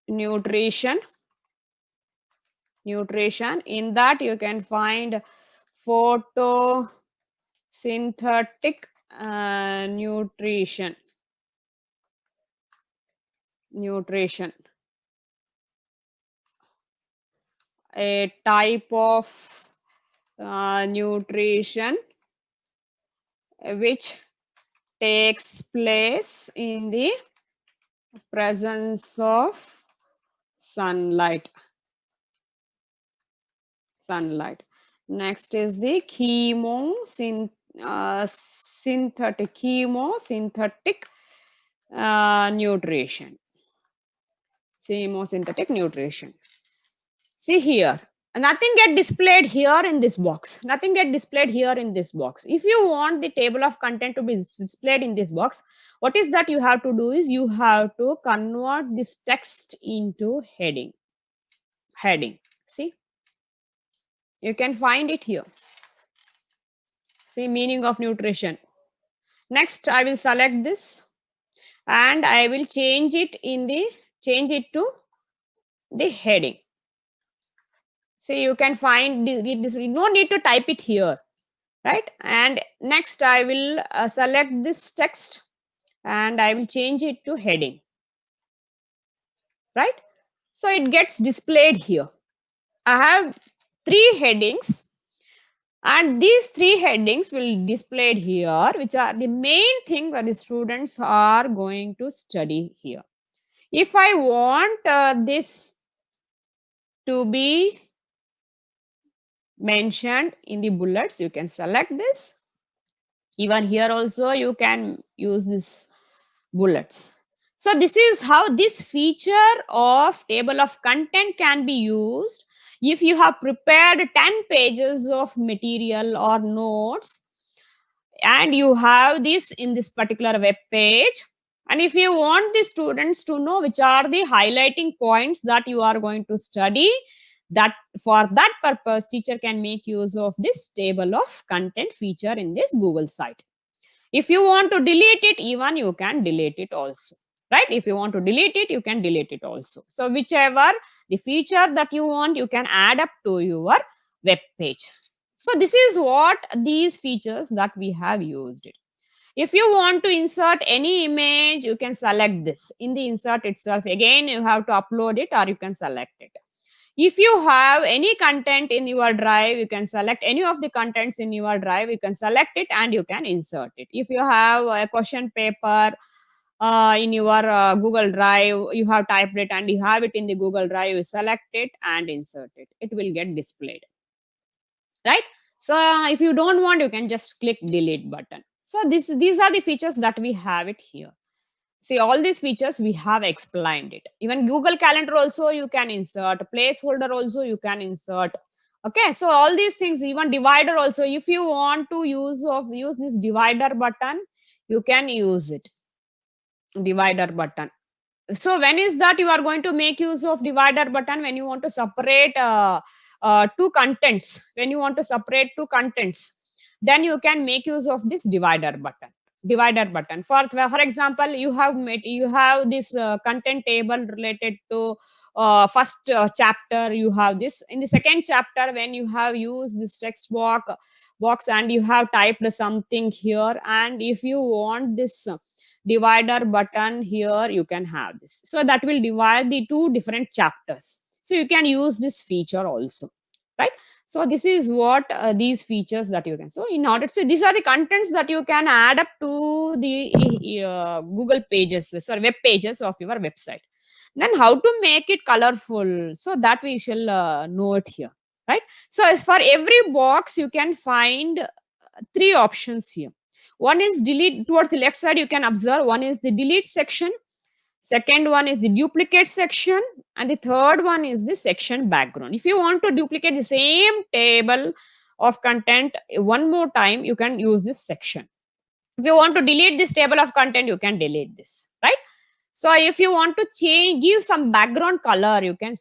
nutrition. In that you can find photosynthetic nutrition, a type of nutrition which takes place in the presence of sunlight. Next is the chemosynthetic nutrition. See here, nothing get displayed here in this box. If you want the table of content to be displayed in this box, what is that you have to do is you have to convert this text into heading. See, you can find it here. See, meaning of nutrition. Next, I will select this and I will change it to the heading. So you can find this, no need to type it here, right? And next I will select this text and I will change it to heading, right? So it gets displayed here. I have 3 headings and these 3 headings will be displayed here, which are the main thing that the students are going to study here. If I want this to be mentioned in the bullets, you can select this. Even here also you can use this bullets. So this is how this feature of table of content can be used if you have prepared 10 pages of material or notes and you have this in this particular web page. And if you want the students to know which are the highlighting points that you are going to study, that for that purpose teacher can make use of this table of content feature in this Google site. If you want to delete it, even you can delete it also, right? If you want to delete it, you can delete it also. So whichever the feature that you want, you can add up to your web page. So this is what these features that we have used it. If you want to insert any image, you can select this in the insert itself. Again, you have to upload it or you can select it. If you have any content in your drive, you can select any of the contents in your drive, you can select it and you can insert it. If you have a question paper in your Google Drive, you have typed it and you have it in the Google Drive, you select it and insert it. It will get displayed, right? So if you don't want, you can just click delete button. So these are the features that we have it here. See, all these features we have explained it. Even Google Calendar also you can insert, placeholder also you can insert. Okay, so all these things, even divider also, if you want to use this divider button, you can use it, divider button. So when is that you are going to make use of divider button? When you want to separate two contents, when you want to separate two contents, then you can make use of this divider button. Divider button, for example, you have this content table related to first chapter. You have this in the second chapter, when you have used this text box and you have typed something here, and if you want this divider button here, you can have this, so that will divide the two different chapters. So you can use this feature also, right? So this is what these features that you can. So in order to, these are the contents that you can add up to the Google pages, sorry, web pages of your website. Then how to make it colorful, so that we shall know it here, right? So as for every box you can find three options here. One is delete. Towards the left side you can observe, one is the delete section, second one is the duplicate section, and the third one is the section background. If you want to duplicate the same table of content one more time, you can use this section. If you want to delete this table of content, you can delete this, right? So if you want to change, give some background color, you can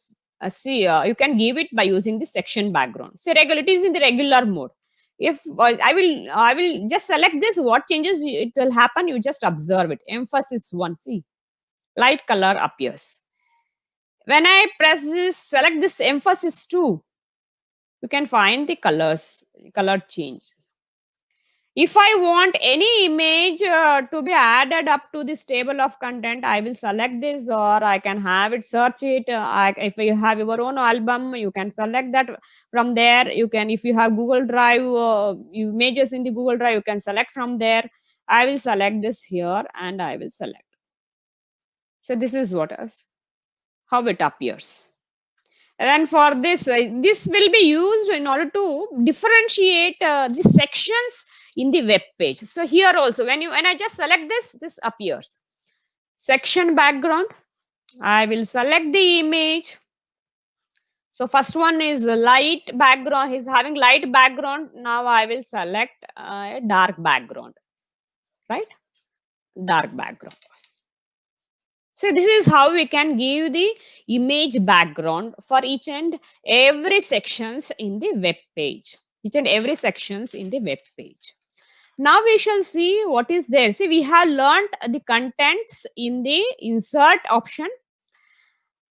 see you can give it by using the section background. So regular, it is in the regular mode. If I will just select this, what changes it will happen, you just observe it. Emphasis 1, see, light color appears. When I press this, select this emphasis 2, you can find the color changes. If I want any image to be added up to this table of content, I will select this, or I can have it, search it. If you have your own album, you can select that from there. You can, if you have Google Drive images in the Google Drive, you can select from there. I will select this here and I will select. So this is how it appears. And then for this, this will be used in order to differentiate the sections in the web page. So here also, when I just select this appears. Section background, I will select the image. So first one is light background, he's having light background. Now I will select a dark background, right? Dark background. So this is how we can give the image background for each and every sections in the web page. Each and every sections in the web page. Now we shall see what is there. See, we have learned the contents in the insert option,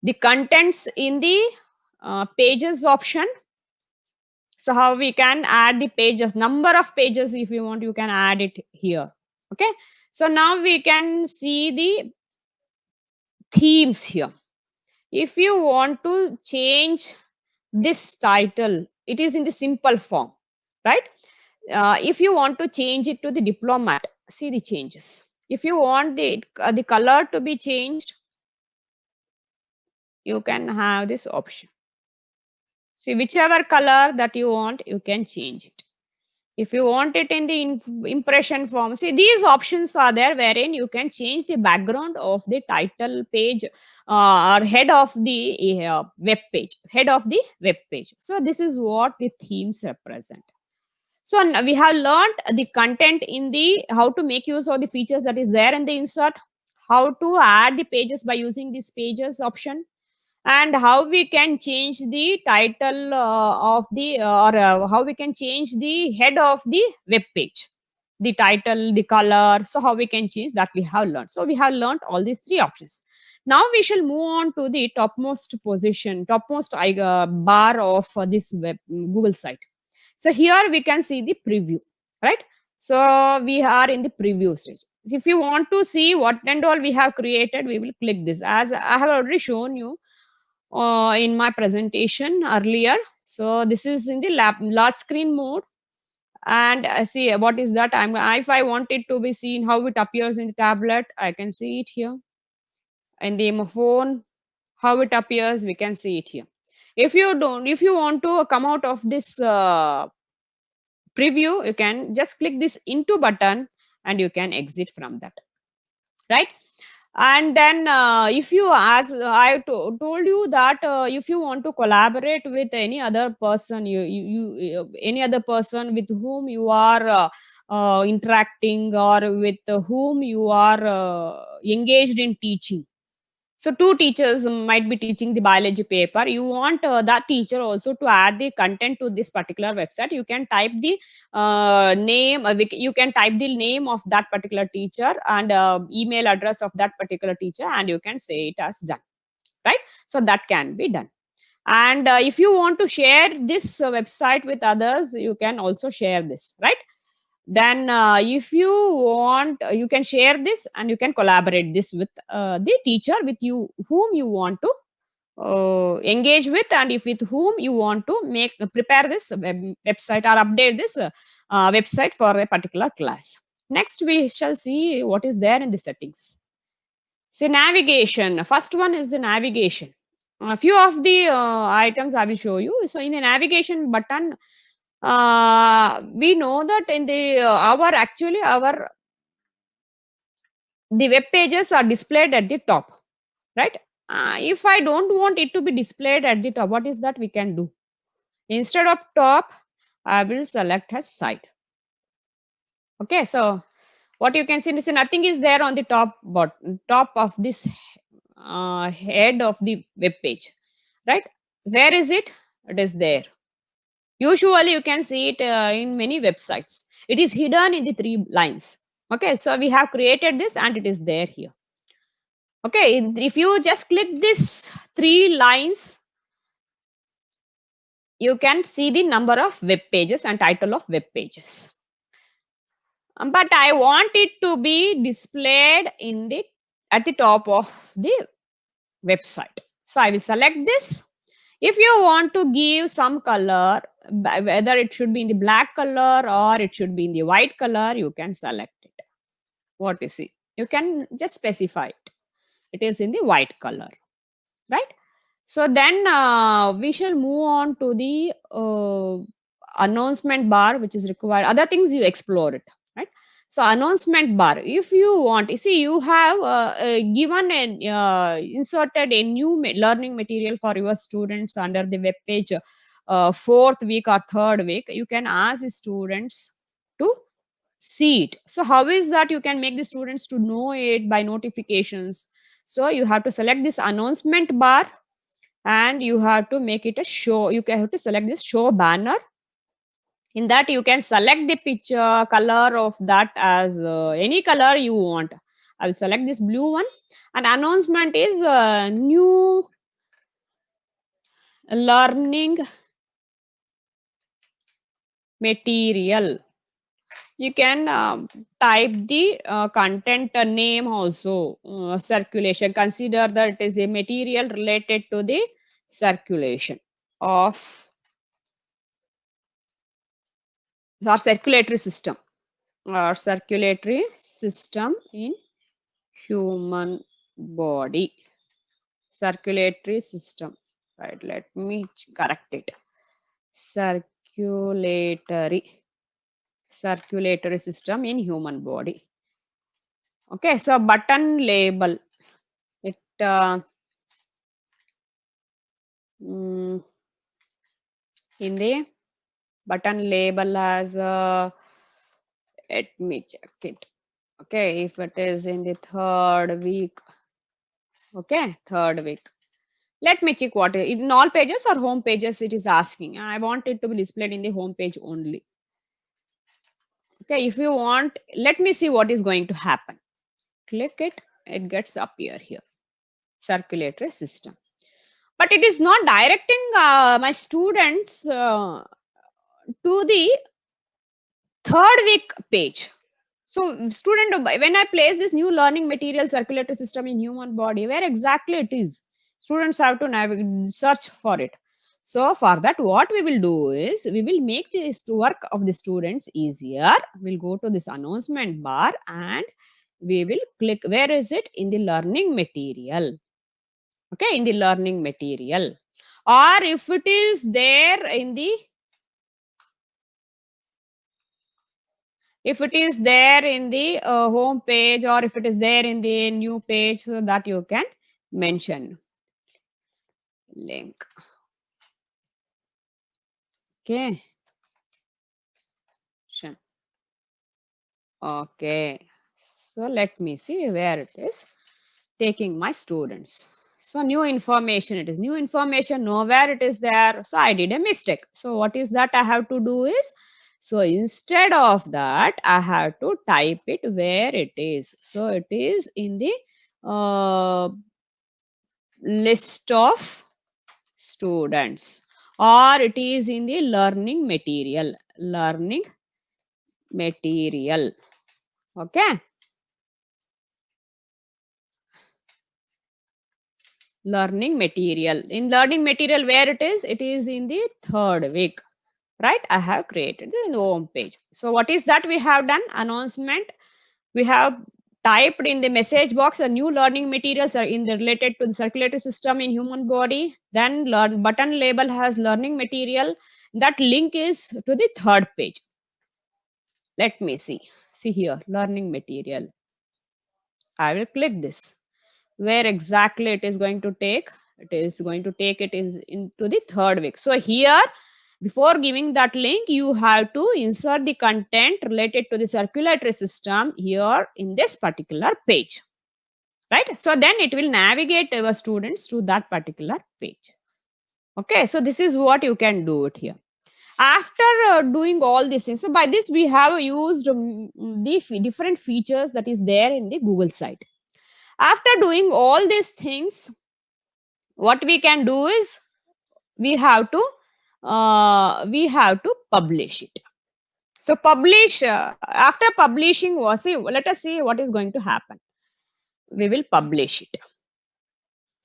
the contents in the pages option. So how we can add the pages, number of pages, if you want, you can add it here. Okay. So now we can see the themes here. If you want to change this title, it is in the simple form, right? If you want to change it to the diplomat, see the changes. If you want the color to be changed, you can have this option. See, whichever color that you want, you can change it. If you want it in the impression form, see, these options are there wherein you can change the background of the title page or head of the web page, head of the web page. So this is what the themes represent. So we have learned the content in the, how to make use of the features that is there in the insert, how to add the pages by using this pages option, and how we can change the title of the or how we can change the head of the web page, the title, the color. So how we can change that, we have learned. So we have learned all these three options. Now we shall move on to the topmost position, topmost bar of this web Google site. So here we can see the preview, right? So we are in the preview stage. If you want to see what and all we have created, we will click this. As I have already shown you, in my presentation earlier. So this is in the large screen mode. And see what is that. If I want it to be seen how it appears in the tablet, I can see it here. In the phone, how it appears, we can see it here. If you want to come out of this preview, you can just click this into button and you can exit from that, right? And then if you, as I told you that if you want to collaborate with any other person, any other person with whom you are interacting, or with whom you are engaged in teaching. So two teachers might be teaching the biology paper. You want that teacher also to add the content to this particular website. You can type the name. You can type the name of that particular teacher and email address of that particular teacher, and you can say it as done, right? So that can be done. And if you want to share this website with others, you can also share this, right? Then if you want, you can share this and you can collaborate this with the teacher with you whom you want to engage with, and if with whom you want to prepare this website or update this website for a particular class. Next we shall see what is there in the settings. See, navigation. First one is the navigation. A few of the items I will show you. So in the navigation button, we know that in the the web pages are displayed at the top, right? If I don't want it to be displayed at the top, what is that we can do? Instead of top, I will select as side. Okay, so what you can see is nothing is there on the top of this head of the web page, right? Where is it? It is there. Usually you can see it in many websites. It is hidden in the 3 lines. Okay, so we have created this and it is there here. Okay, if you just click this 3 lines, you can see the number of web pages and title of web pages. But I want it to be displayed at the top of the website. So I will select this. If you want to give some color, whether it should be in the black color or it should be in the white color, you can select it. What you see, you can just specify it. It is in the white color, right? So then we shall move on to the announcement bar, which is required. Other things you explore it, right? So announcement bar, if you want, you see, you have given and inserted a new learning material for your students under the web page, 4th week or 3rd week. You can ask the students to see it. So how is that you can make the students to know it? By notifications. So you have to select this announcement bar and you have to make it a show. You have to select this show banner. In that you can select the picture color of that as any color you want. I will select this blue one. And announcement is new learning material. You can type the content name also. Circulation, consider that it is a material related to the circulation of our circulatory system in human body. Circulatory system, right? Let me correct it. Circulatory system in human body. Okay, so button label, it in the button label as let me check it. Okay, if it is in the 3rd week, okay, 3rd week, let me check what in all pages or home pages it is asking. I want it to be displayed in the home page only. Okay, if you want, let me see what is going to happen. Click it, it gets appear here, circulatory system. But it is not directing my students to the 3rd week page. So student, when I place this new learning material circulatory system in human body, where exactly it is? Students have to search for it. So for that, what we will do is we will make this work of the students easier. We'll go to this announcement bar and we will click, where is it? In the learning material. Okay, in the learning material. Or if it is there in the, if it is there in the home page, or if it is there in the new page, so that you can mention link. Okay. Okay. So let me see where it is taking my students. So new information, it is new information, nowhere it is there. So I did a mistake. So what is that I have to do is, so instead of that, I have to type it where it is. So it is in the list of students, or it is in the learning material, learning material. Okay. Learning material. In learning material, where it is? It is in the third week, right? I have created the home page. So what is that we have done? Announcement. We have typed in the message box a new learning materials are in the related to the circulatory system in human body. Then learn button label has learning material. That link is to the third page. Let me see. See here, learning material. I will click this. Where exactly it is going to take? It is going to take it is into the third week. So here, before giving that link, you have to insert the content related to the circulatory system here in this particular page, right? So then it will navigate our students to that particular page. Okay, so this is what you can do it here. After doing all these things, so by this we have used the different features that is there in the Google site. After doing all these things, what we can do is we have to publish it. So publish, after publishing, let us see what is going to happen. We will publish it.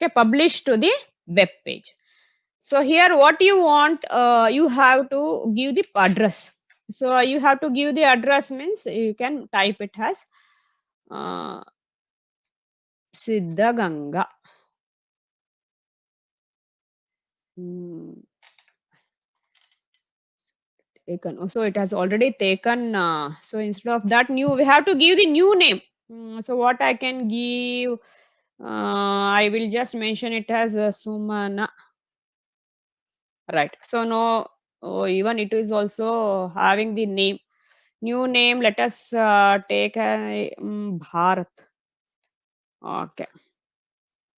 Okay, publish to the web page. So here what you want, you have to give the address. So you have to give the address, means you can type it as Siddhaganga. Taken. So it has already taken. So instead of that new, we have to give the new name. So what I can give, I will just mention it as Sumana. Right. So no, even it is also having the name. New name. Let us take a Bharat. Okay.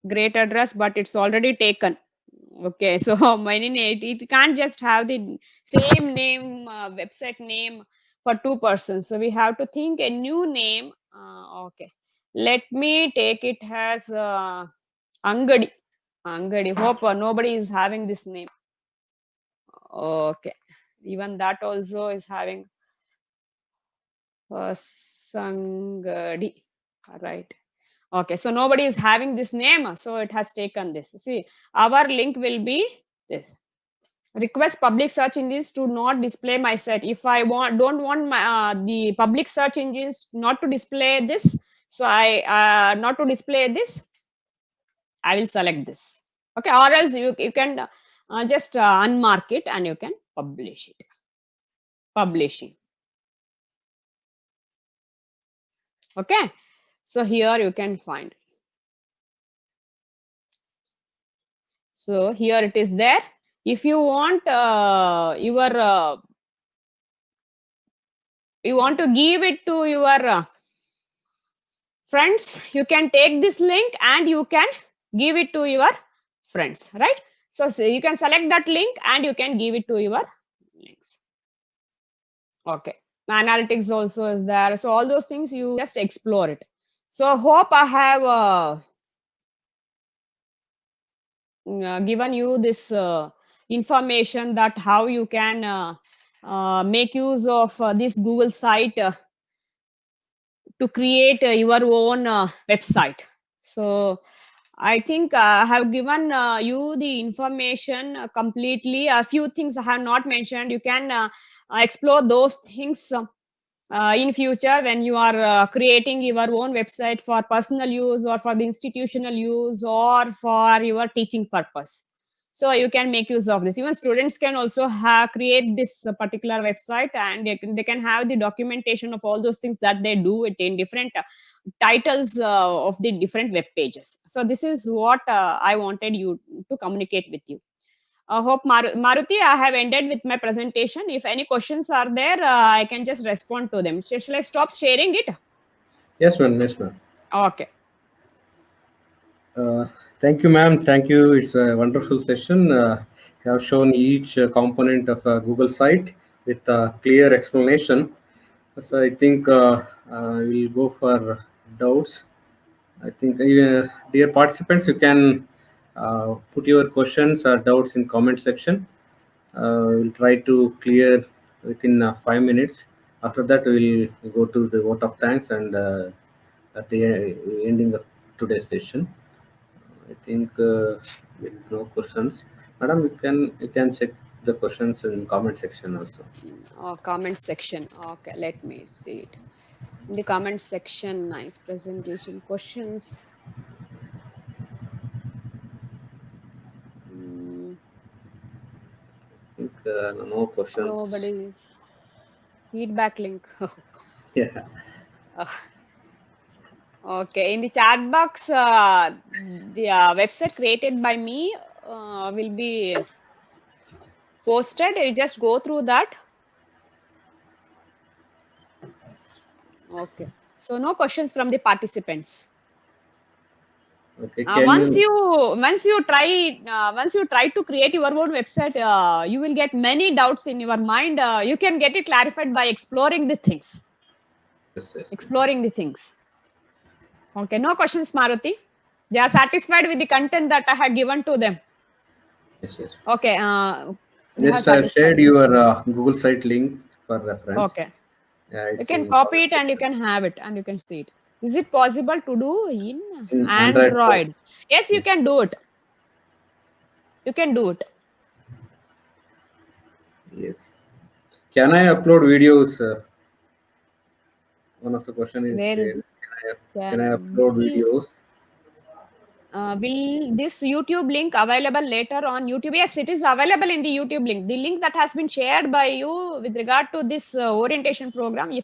Great address, but it's already taken. Okay, so many it can't just have the same name, website name for two persons. So we have to think a new name. Okay, let me take it as Angadi. Angadi. Hope nobody is having this name. Okay, even that also is having Sangadi. Right. Okay, so nobody is having this name, so it has taken this. See, our link will be this. Request public search engines to not display my site. If I don't want my the public search engines not to display this, so I not to display this, I will select this. Okay, or else you can just unmark it and you can publish it. Publishing. Okay, so here you can find. So here it is there. If you want you want to give it to your friends, you can take this link and you can give it to your friends, right? So you can select that link and you can give it to your links. Okay, analytics also is there. So all those things you just explore it. So hope I have given you this information that how you can make use of this Google site to create your own website. So I think I have given you the information completely. A few things I have not mentioned. You can explore those things in future when you are creating your own website for personal use or for the institutional use or for your teaching purpose. So you can make use of this. Even students can also create this particular website, and they can have the documentation of all those things that they do it in different titles of the different web pages. So this is what I wanted you to communicate with you. I hope Maruti, I have ended with my presentation. If any questions are there, I can just respond to them. Shall I stop sharing it? Yes, ma'am. Yes, ma'am. Okay. Thank you, ma'am. Thank you. It's a wonderful session. You have shown each component of a Google site with a clear explanation. So I think we'll go for doubts. I think, dear participants, you can put your questions or doubts in comment section. We'll try to clear within 5 minutes. After that, we'll go to the vote of thanks and at the ending of today's session. I think there is no questions. Madam, you can check the questions in comment section also. Comment section. Okay, let me see it. In the comment section, nice presentation. Questions. I think no questions. Nobody's feedback link. Yeah. Okay, in the chat box, the website created by me will be posted. You just go through that. Okay, so no questions from the participants. Okay. Once you try to create your own website, you will get many doubts in your mind. You can get it clarified by exploring the things. Yes, yes. Exploring the things. Okay, no questions, Maruti. They are satisfied with the content that I have given to them. Yes, yes. Okay. Just shared your Google site link for reference. Okay. Yeah, You can copy it and you can have it and you can see it. Is it possible to do in Android? Yes, you can do it. You can do it. Yes. Can I upload videos? One of the question is, Where is can I upload videos? Will this YouTube link available later on YouTube? Yes, it is available in the YouTube link. The link that has been shared by you with regard to this orientation program, if